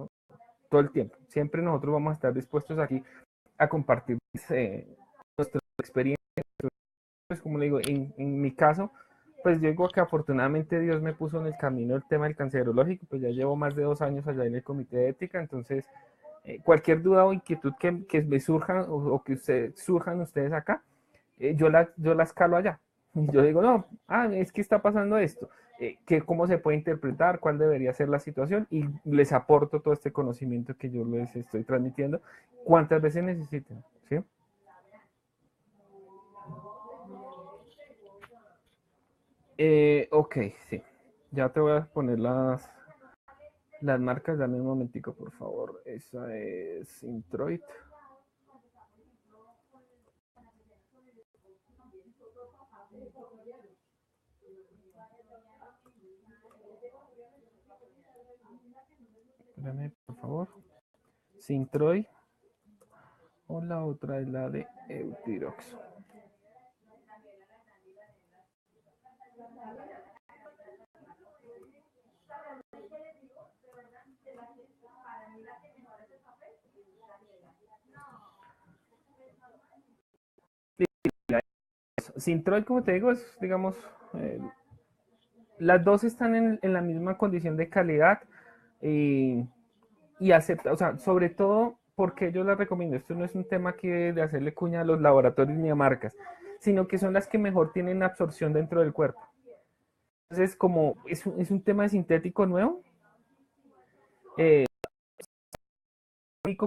todo el tiempo. Siempre nosotros vamos a estar dispuestos aquí a compartir nuestra experiencia. Pues como le digo, en mi caso, pues yo digo que afortunadamente Dios me puso en el camino el tema del cancerológico, pues ya llevo más de 2 años allá en el comité de ética, entonces cualquier duda o inquietud que me surjan o que surjan ustedes acá, yo las calo allá. Y yo digo, no, es que está pasando esto, cómo se puede interpretar, cuál debería ser la situación, y les aporto todo este conocimiento que yo les estoy transmitiendo, cuantas veces necesiten, ¿sí? Ok, sí. Ya te voy a poner las marcas. Dame un momentico, por favor. Esa es Introit. Espérame, por favor. Sintroid. O la otra es la de Eutirox. Sintroid, como te digo, es, digamos, las dos están en la misma condición de calidad y acepta, o sea, sobre todo porque yo las recomiendo. Esto no es un tema que de hacerle cuña a los laboratorios ni a marcas, sino que son las que mejor tienen absorción dentro del cuerpo. Entonces, como es un tema de sintético nuevo, eh,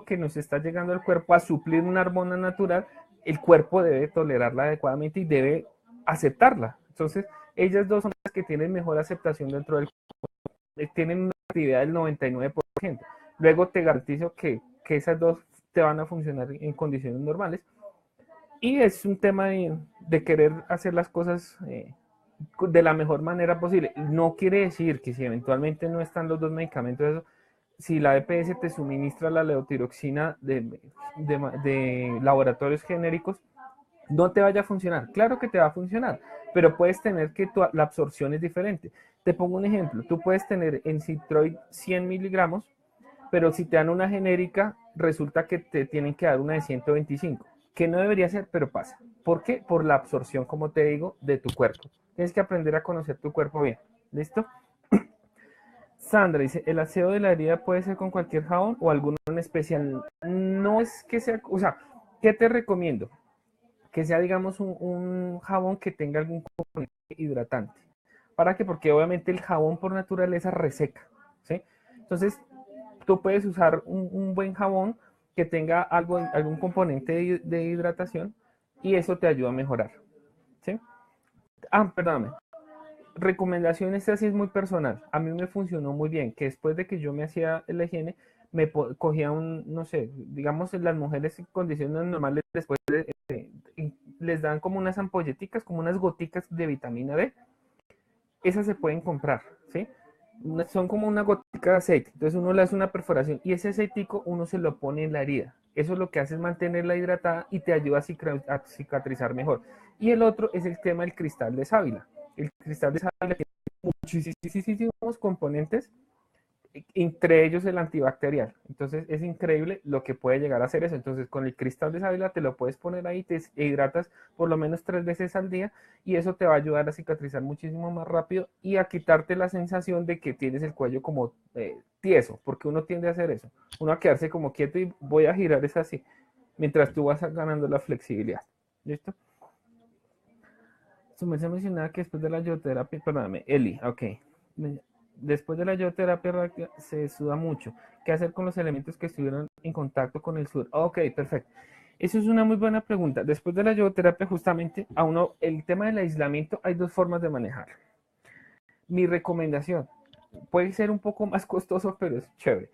que nos está llegando al cuerpo a suplir una hormona natural, el cuerpo debe tolerarla adecuadamente y debe aceptarla. Entonces, ellas dos son las que tienen mejor aceptación dentro del cuerpo, tienen una actividad del 99%. Luego te garantizo que esas dos te van a funcionar en condiciones normales. Y es un tema de querer hacer las cosas de la mejor manera posible. No quiere decir que si eventualmente no están los dos medicamentos, eso, si la EPS te suministra la levotiroxina de laboratorios genéricos, no te vaya a funcionar. Claro que te va a funcionar, pero puedes tener que la absorción es diferente. Te pongo un ejemplo. Tú puedes tener en Citroid 100 miligramos, pero si te dan una genérica, resulta que te tienen que dar una de 125, que no debería ser, pero pasa. ¿Por qué? Por la absorción, como te digo, de tu cuerpo. Tienes que aprender a conocer tu cuerpo bien. ¿Listo? Sandra dice, ¿el aseo de la herida puede ser con cualquier jabón o alguno en especial? No es que sea, o sea, ¿qué te recomiendo? Que sea, digamos, un jabón que tenga algún componente hidratante. ¿Para qué? Porque obviamente el jabón por naturaleza reseca, ¿sí? Entonces, tú puedes usar un buen jabón que tenga algún componente de hidratación y eso te ayuda a mejorar, ¿sí? Ah, perdóname. Recomendación, esta sí es muy personal. A mí me funcionó muy bien, que después de que yo me hacía la higiene, cogía no sé, digamos, las mujeres en condiciones normales después les dan como unas ampolleticas, como unas goticas de vitamina D. Esas se pueden comprar, ¿sí? Son como una gotica de aceite. Entonces uno le hace una perforación y ese aceitico uno se lo pone en la herida. Eso lo que hace es mantenerla hidratada y te ayuda a cicatrizar mejor. Y el otro es el tema del cristal de sábila. El cristal de sábila tiene muchísimos componentes, entre ellos el antibacterial. Entonces es increíble lo que puede llegar a hacer eso. Entonces con el cristal de sábila te lo puedes poner ahí, te hidratas por lo menos 3 veces al día y eso te va a ayudar a cicatrizar muchísimo más rápido y a quitarte la sensación de que tienes el cuello como tieso, porque uno tiende a hacer eso. Uno a quedarse como quieto y voy a girar es así, mientras tú vas ganando la flexibilidad. ¿Listo? Su merced mencionaba que después de la yodoterapia, perdóname, Eli, ok. Después de la yodoterapia se suda mucho. ¿Qué hacer con los elementos que estuvieron en contacto con el sudor? Ok, perfecto. Eso es una muy buena pregunta. Después de la yodoterapia, justamente, a uno, el tema del aislamiento, hay dos formas de manejar. Mi recomendación, puede ser un poco más costoso, pero es chévere.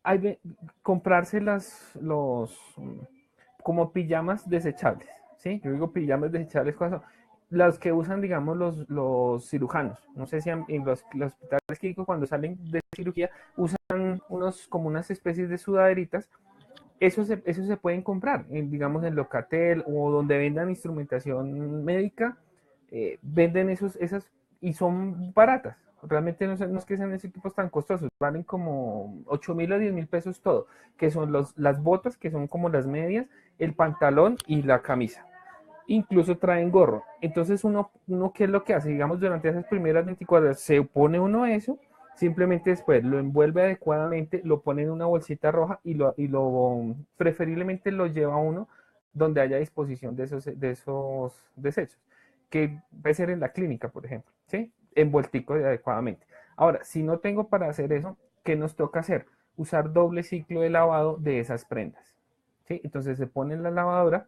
Hay de comprarse como pijamas desechables, ¿sí? Yo digo pijamas desechables, ¿cuáles son? Las que usan, digamos, los cirujanos. No sé si en los hospitales clínicos cuando salen de cirugía usan como unas especies de sudaderitas. Eso se pueden comprar, digamos, en Locatel o donde vendan instrumentación médica. Venden esas y son baratas. Realmente no es que sean esos equipos tan costosos, valen como 8.000 o 10.000 pesos todo, que son las botas, que son como las medias, el pantalón y la camisa. Incluso traen gorro. Entonces ¿qué es lo que hace? Digamos, durante esas primeras 24 horas se pone uno eso, simplemente después lo envuelve adecuadamente, lo pone en una bolsita roja y preferiblemente lo lleva uno donde haya disposición de esos desechos, que puede ser en la clínica, por ejemplo, ¿sí? Envueltico adecuadamente. Ahora, si no tengo para hacer eso, ¿qué nos toca hacer? Usar doble ciclo de lavado de esas prendas, ¿sí? Entonces se pone en la lavadora,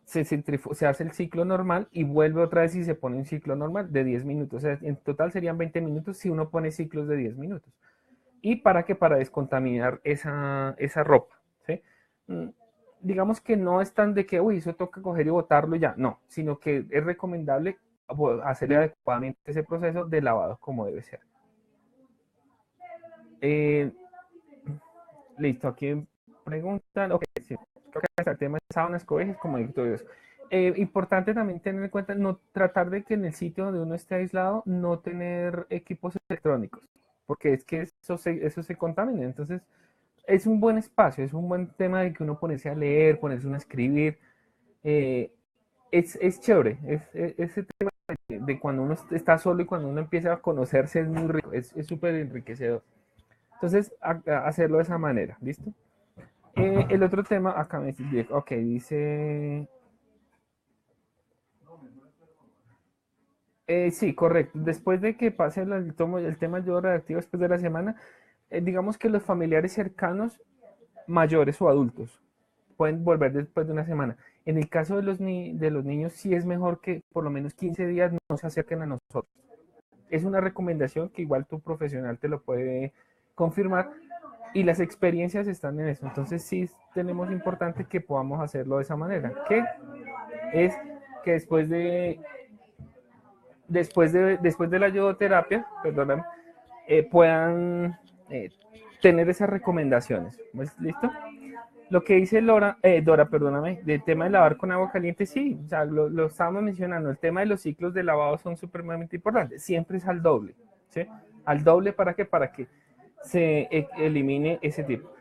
se hace el ciclo normal y vuelve otra vez y se pone un ciclo normal de 10 minutos. O sea, en total serían 20 minutos si uno pone ciclos de 10 minutos. ¿Y para qué? Para descontaminar esa ropa, ¿sí? Digamos que no es tan de que, uy, eso toca coger y botarlo y ya, no, sino que es recomendable hacerle adecuadamente ese proceso de lavado como debe ser. Listo, aquí preguntan, ok, sí, creo que el tema de sábanas, cobijas, como digo, todo eso. Importante también tener en cuenta, no tratar de que en el sitio donde uno esté aislado, no tener equipos electrónicos, porque es que eso se contamina. Entonces, es un buen espacio, es un buen tema de que uno ponerse a leer, ponerse uno a escribir. eh, es chévere, ese tema de cuando uno está solo y cuando uno empieza a conocerse es muy rico, es súper enriquecedor. Entonces, hacerlo de esa manera, ¿listo? El otro tema, acá me dice, ok, dice... sí, correcto. Después de que pase el tema yo redactivo después de la semana, digamos que los familiares cercanos, mayores o adultos, pueden volver después de una semana. En el caso de de los niños, sí es mejor que por lo menos 15 días no se acerquen a nosotros. Es una recomendación que igual tu profesional te lo puede confirmar y las experiencias están en eso. Entonces sí tenemos importante que podamos hacerlo de esa manera, que es que después de la yodoterapia, perdóname, puedan tener esas recomendaciones. ¿Listo? Lo que dice Dora, perdóname, del tema de lavar con agua caliente, sí, o sea, lo estábamos mencionando, el tema de los ciclos de lavado son supremamente importantes, siempre es al doble, ¿sí? Al doble, ¿para qué? Para que se elimine ese tipo.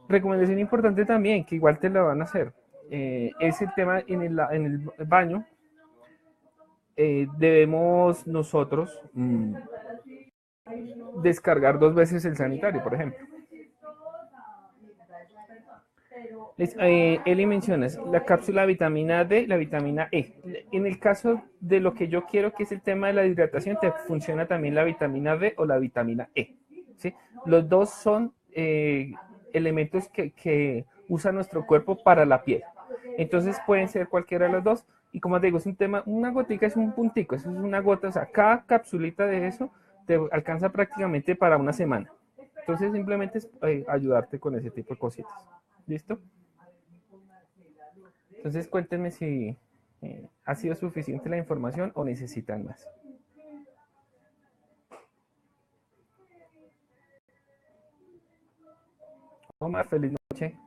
Recomendación importante también, que igual te la van a hacer, es el tema en el baño, debemos nosotros descargar 2 veces el sanitario, por ejemplo. Eli mencionas la cápsula de vitamina D, la vitamina E. En el caso de lo que yo quiero, que es el tema de la hidratación, te funciona también la vitamina D o la vitamina E. ¿Sí? Los dos son elementos que usa nuestro cuerpo para la piel. Entonces pueden ser cualquiera de los dos. Y como te digo, es un tema, una gotica es un puntico, eso es una gota, o sea, cada capsulita de eso te alcanza prácticamente para una semana. Entonces simplemente es ayudarte con ese tipo de cositas. ¿Listo? Entonces cuéntenme si ha sido suficiente la información o necesitan más. Omar, feliz noche.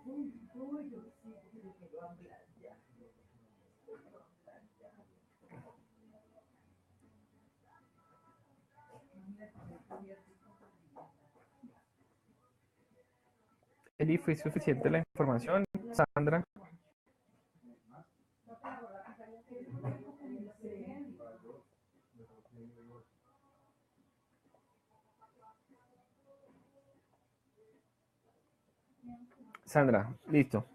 Eli, ¿fue suficiente la información? Sandra. Sandra, listo.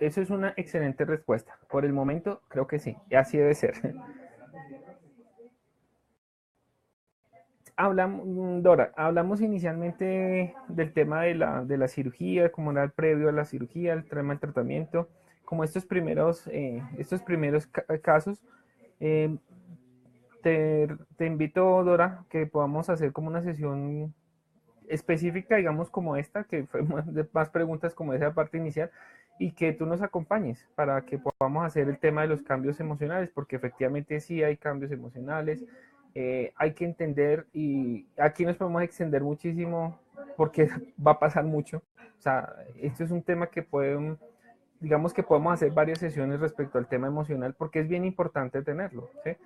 Eso es una excelente respuesta. Por el momento, creo que sí. Así debe ser. Dora, hablamos inicialmente del tema de la cirugía, como era el previo a la cirugía, el tema del tratamiento, como estos primeros casos. Eh, te invito, Dora, que podamos hacer como una sesión específica, digamos, como esta, que fue más preguntas como esa parte inicial, y que tú nos acompañes para que podamos hacer el tema de los cambios emocionales, porque efectivamente sí hay cambios emocionales, hay que entender, y aquí nos podemos extender muchísimo porque va a pasar mucho. O sea, esto es un tema que digamos que podemos hacer varias sesiones respecto al tema emocional, porque es bien importante tenerlo, ¿sí?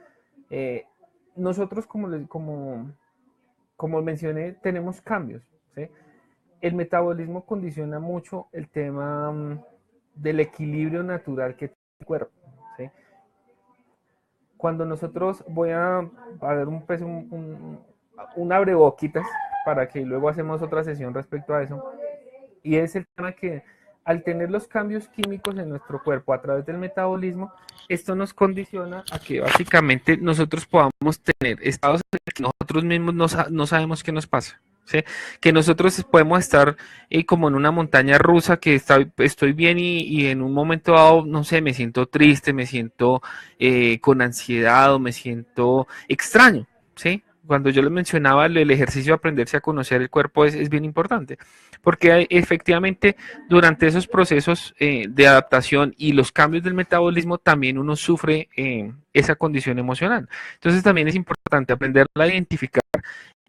Nosotros, como mencioné, tenemos cambios, ¿sí? El metabolismo condiciona mucho el tema del equilibrio natural que tiene el cuerpo, ¿sí? Cuando nosotros voy a dar un abreboquitas para que luego hacemos otra sesión respecto a eso, y es el tema que al tener los cambios químicos en nuestro cuerpo a través del metabolismo, esto nos condiciona a que básicamente nosotros podamos tener estados en los que nosotros mismos no sabemos qué nos pasa, ¿sí? Que nosotros podemos estar como en una montaña rusa, que estoy bien y en un momento dado, no sé, me siento triste, me siento con ansiedad o me siento extraño, ¿sí? Cuando yo les mencionaba el ejercicio de aprenderse a conocer el cuerpo es bien importante, porque efectivamente durante esos procesos de adaptación y los cambios del metabolismo también uno sufre esa condición emocional. Entonces también es importante aprenderla a identificar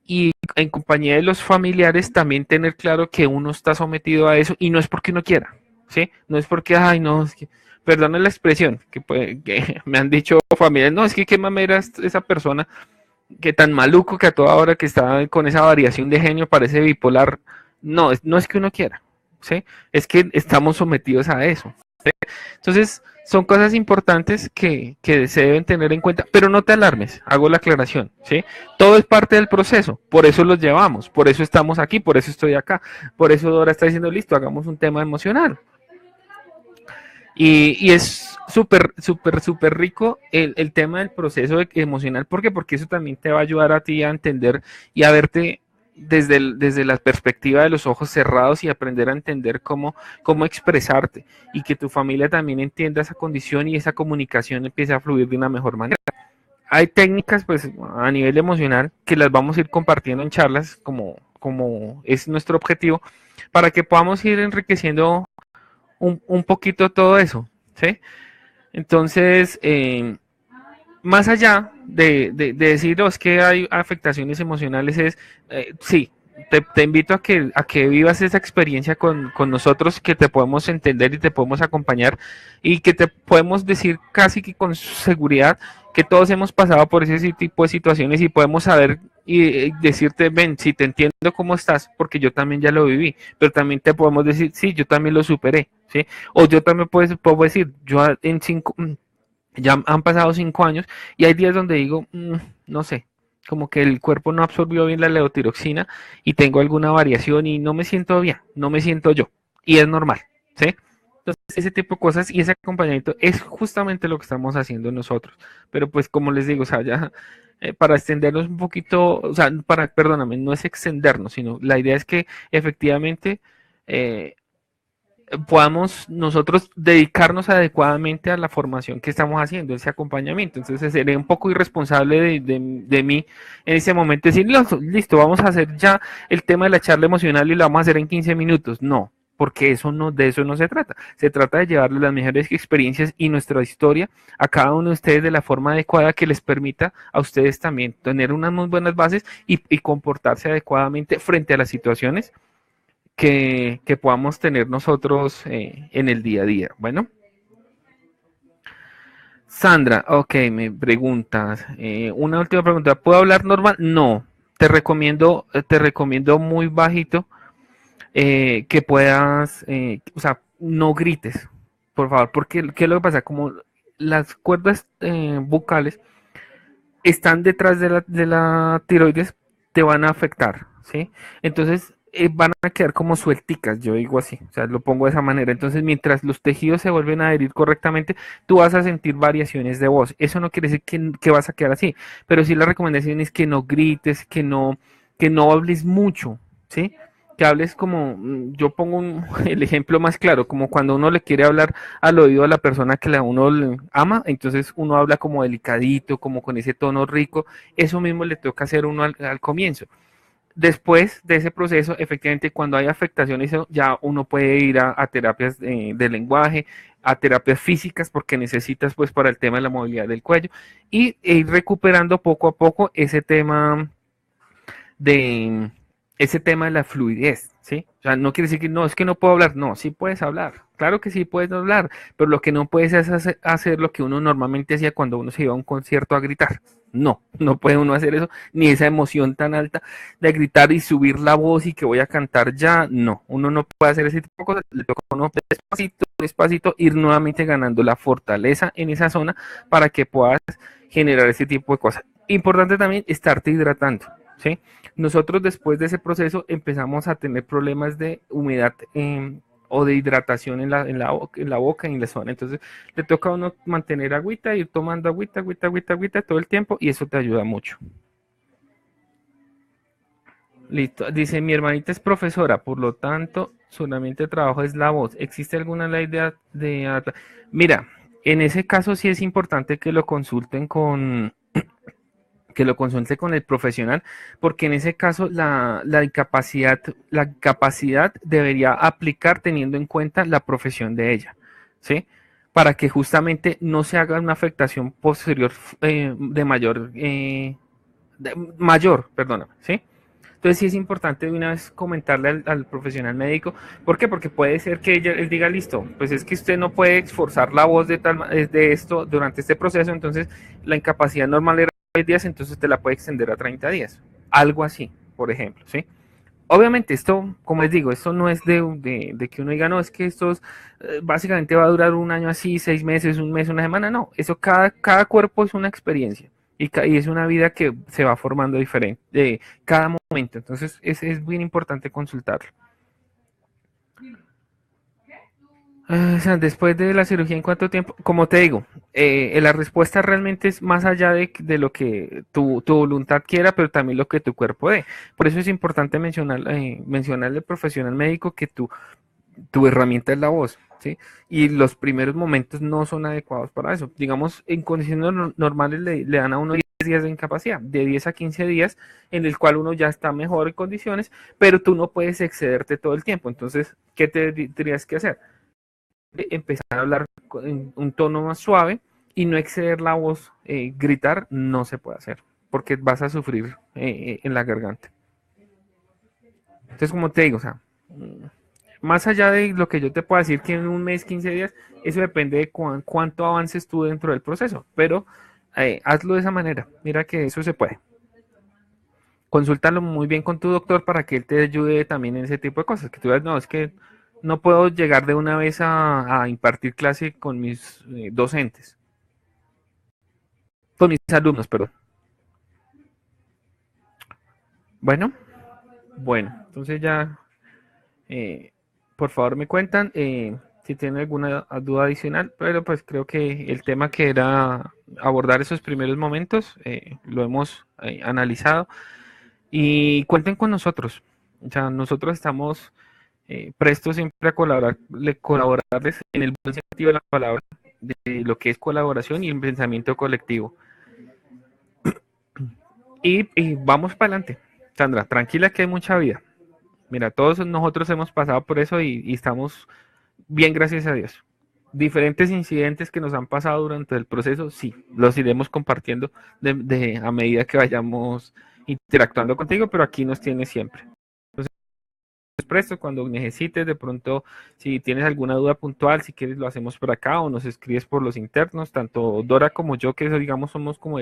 y en compañía de los familiares también tener claro que uno está sometido a eso y no es porque uno quiera, ¿sí? No es porque, ay, no, es que, perdone la expresión, que me han dicho familiares, no, es que qué mamera es esa persona, que tan maluco que a toda hora que está con esa variación de genio parece bipolar. No, no es que uno quiera, ¿sí? Es que estamos sometidos a eso. Entonces, son cosas importantes que se deben tener en cuenta, pero no te alarmes, hago la aclaración, ¿sí? Todo es parte del proceso, por eso los llevamos, por eso estamos aquí, por eso estoy acá, por eso Dora está diciendo, listo, hagamos un tema emocional. Y es súper rico el tema del proceso emocional. ¿Por qué? Porque eso también te va a ayudar a ti a entender y a verte desde la perspectiva de los ojos cerrados y aprender a entender cómo expresarte y que tu familia también entienda esa condición y esa comunicación empiece a fluir de una mejor manera. Hay técnicas, pues, a nivel emocional que las vamos a ir compartiendo en charlas, como es nuestro objetivo, para que podamos ir enriqueciendo un poquito todo eso, ¿sí? Entonces, más allá de decir, oh, es que hay afectaciones emocionales, sí, te invito a que vivas esa experiencia con nosotros, que te podemos entender y te podemos acompañar y que te podemos decir casi que con seguridad que todos hemos pasado por ese tipo de situaciones y podemos saber y decirte, ven, si te entiendo cómo estás, porque yo también ya lo viví, pero también te podemos decir, sí, yo también lo superé, ¿sí? O yo también puedo decir, yo en 5, ya han pasado 5 años y hay días donde digo, no sé, como que el cuerpo no absorbió bien la levotiroxina y tengo alguna variación y no me siento bien, no me siento yo. Y es normal, ¿sí? Entonces, ese tipo de cosas y ese acompañamiento es justamente lo que estamos haciendo nosotros. Pero pues como les digo, o sea, ya para extendernos un poquito, o sea, perdóname, no es extendernos, sino la idea es que efectivamente eh, podamos nosotros dedicarnos adecuadamente a la formación que estamos haciendo, ese acompañamiento. Entonces sería un poco irresponsable de mí en ese momento decir, listo, vamos a hacer ya el tema de la charla emocional y lo vamos a hacer en 15 minutos. No, porque de eso no se trata. Se trata de llevarles las mejores experiencias y nuestra historia a cada uno de ustedes de la forma adecuada que les permita a ustedes también tener unas muy buenas bases y comportarse adecuadamente frente a las situaciones que podamos tener nosotros en el día a día. Bueno, Sandra, ok, me preguntas. Una última pregunta. ¿Puedo hablar normal? No. Te recomiendo muy bajito que puedas, o sea, no grites, por favor, porque ¿qué es lo que pasa? Como las cuerdas bucales están detrás de la tiroides, te van a afectar, ¿sí? Entonces van a quedar como suelticas, yo digo así, o sea, lo pongo de esa manera. Entonces, mientras los tejidos se vuelven a adherir correctamente, tú vas a sentir variaciones de voz. Eso no quiere decir que vas a quedar así, pero sí la recomendación es que no grites, que no hables mucho, ¿sí? Que hables como, yo pongo el ejemplo más claro, como cuando uno le quiere hablar al oído a la persona que uno ama, entonces uno habla como delicadito, como con ese tono rico, eso mismo le toca hacer uno al comienzo. Después de ese proceso, efectivamente, cuando hay afectaciones, ya uno puede ir a terapias de lenguaje, a terapias físicas, porque necesitas, pues, para el tema de la movilidad del cuello, y ir recuperando poco a poco de ese tema de la fluidez, ¿sí? O sea, no quiere decir que no, es que no puedo hablar, no, sí puedes hablar, claro que sí puedes hablar, pero lo que no puedes es hacer lo que uno normalmente hacía cuando uno se iba a un concierto a gritar. No, no puede uno hacer eso, ni esa emoción tan alta de gritar y subir la voz y que voy a cantar ya, no, uno no puede hacer ese tipo de cosas, le toca a uno despacito, despacito ir nuevamente ganando la fortaleza en esa zona para que puedas generar ese tipo de cosas. Importante también estarte hidratando, ¿sí? Nosotros después de ese proceso empezamos a tener problemas de humedad o de hidratación en la boca y en la zona. Entonces le toca a uno mantener agüita, ir tomando agüita, agüita, agüita, agüita todo el tiempo y eso te ayuda mucho. Listo. Dice, mi hermanita es profesora, por lo tanto, solamente trabajo es la voz. ¿Existe alguna ley Mira, en ese caso sí es importante que lo consulte con el profesional, porque en ese caso la capacidad debería aplicar teniendo en cuenta la profesión de ella, ¿sí? Para que justamente no se haga una afectación posterior mayor, perdóname, ¿sí? Entonces sí es importante de una vez comentarle al profesional médico. ¿Por qué? Porque puede ser que ella les diga, listo, pues es que usted no puede esforzar la voz de esto durante este proceso, entonces la incapacidad normal era 10 días, entonces te la puede extender a 30 días. Algo así, por ejemplo, ¿sí? Obviamente esto, como les digo, esto no es de que uno diga, no, es que esto básicamente va a durar un año así, 6 meses, un mes, una semana, no, eso cada cuerpo es una experiencia y es una vida que se va formando diferente de cada momento, entonces es bien importante consultarlo. O sea, después de la cirugía, ¿en cuánto tiempo? Como te digo, la respuesta realmente es más allá de lo que tu voluntad quiera, pero también lo que tu cuerpo dé. Por eso es importante mencionarle al profesional médico que tu herramienta es la voz, ¿sí? Y los primeros momentos no son adecuados para eso. Digamos, en condiciones normales le dan a uno 10 días de incapacidad, de 10 a 15 días, en el cual uno ya está mejor en condiciones, pero tú no puedes excederte todo el tiempo. Entonces, ¿qué tendrías que hacer? Empezar a hablar en un tono más suave y no exceder la voz, gritar no se puede hacer, porque vas a sufrir en la garganta. Entonces, como te digo, o sea, más allá de lo que yo te pueda decir que en un mes, 15 días, eso depende de cuánto avances tú dentro del proceso, pero hazlo de esa manera, mira que eso se puede. Consúltalo muy bien con tu doctor para que él te ayude también en ese tipo de cosas, que tú veas, no, es que no puedo llegar de una vez a impartir clase con mis docentes, con mis alumnos, perdón. Bueno, bueno, entonces ya Eh, por favor me cuentan si tienen alguna duda adicional, pero pues creo que el tema que era abordar esos primeros momentos lo hemos analizado y cuenten con nosotros. O sea, nosotros estamos prestos siempre a colaborarles en el buen sentido de la palabra, de lo que es colaboración y el pensamiento colectivo. Y vamos para adelante. Sandra, tranquila que hay mucha vida. Mira, todos nosotros hemos pasado por eso y estamos bien, gracias a Dios. Diferentes incidentes que nos han pasado durante el proceso, sí, los iremos compartiendo a medida que vayamos interactuando contigo, pero aquí nos tienes siempre. Entonces, presto cuando necesites, de pronto, si tienes alguna duda puntual, si quieres lo hacemos por acá o nos escribes por los internos, tanto Dora como yo, que digamos somos como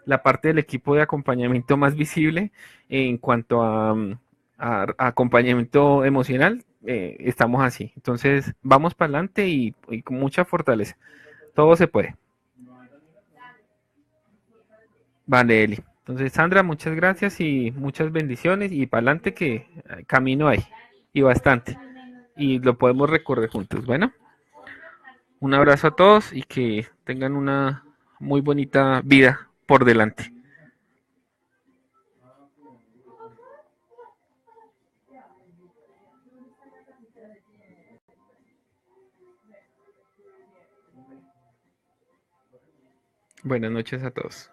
la parte del equipo de acompañamiento más visible en cuanto a acompañamiento emocional, estamos así. Entonces, vamos para adelante y con mucha fortaleza. Todo se puede. Vale, Eli. Entonces, Sandra, muchas gracias y muchas bendiciones y para adelante que camino hay y bastante. Y lo podemos recorrer juntos. Bueno, un abrazo a todos y que tengan una muy bonita vida por delante. Buenas noches a todos.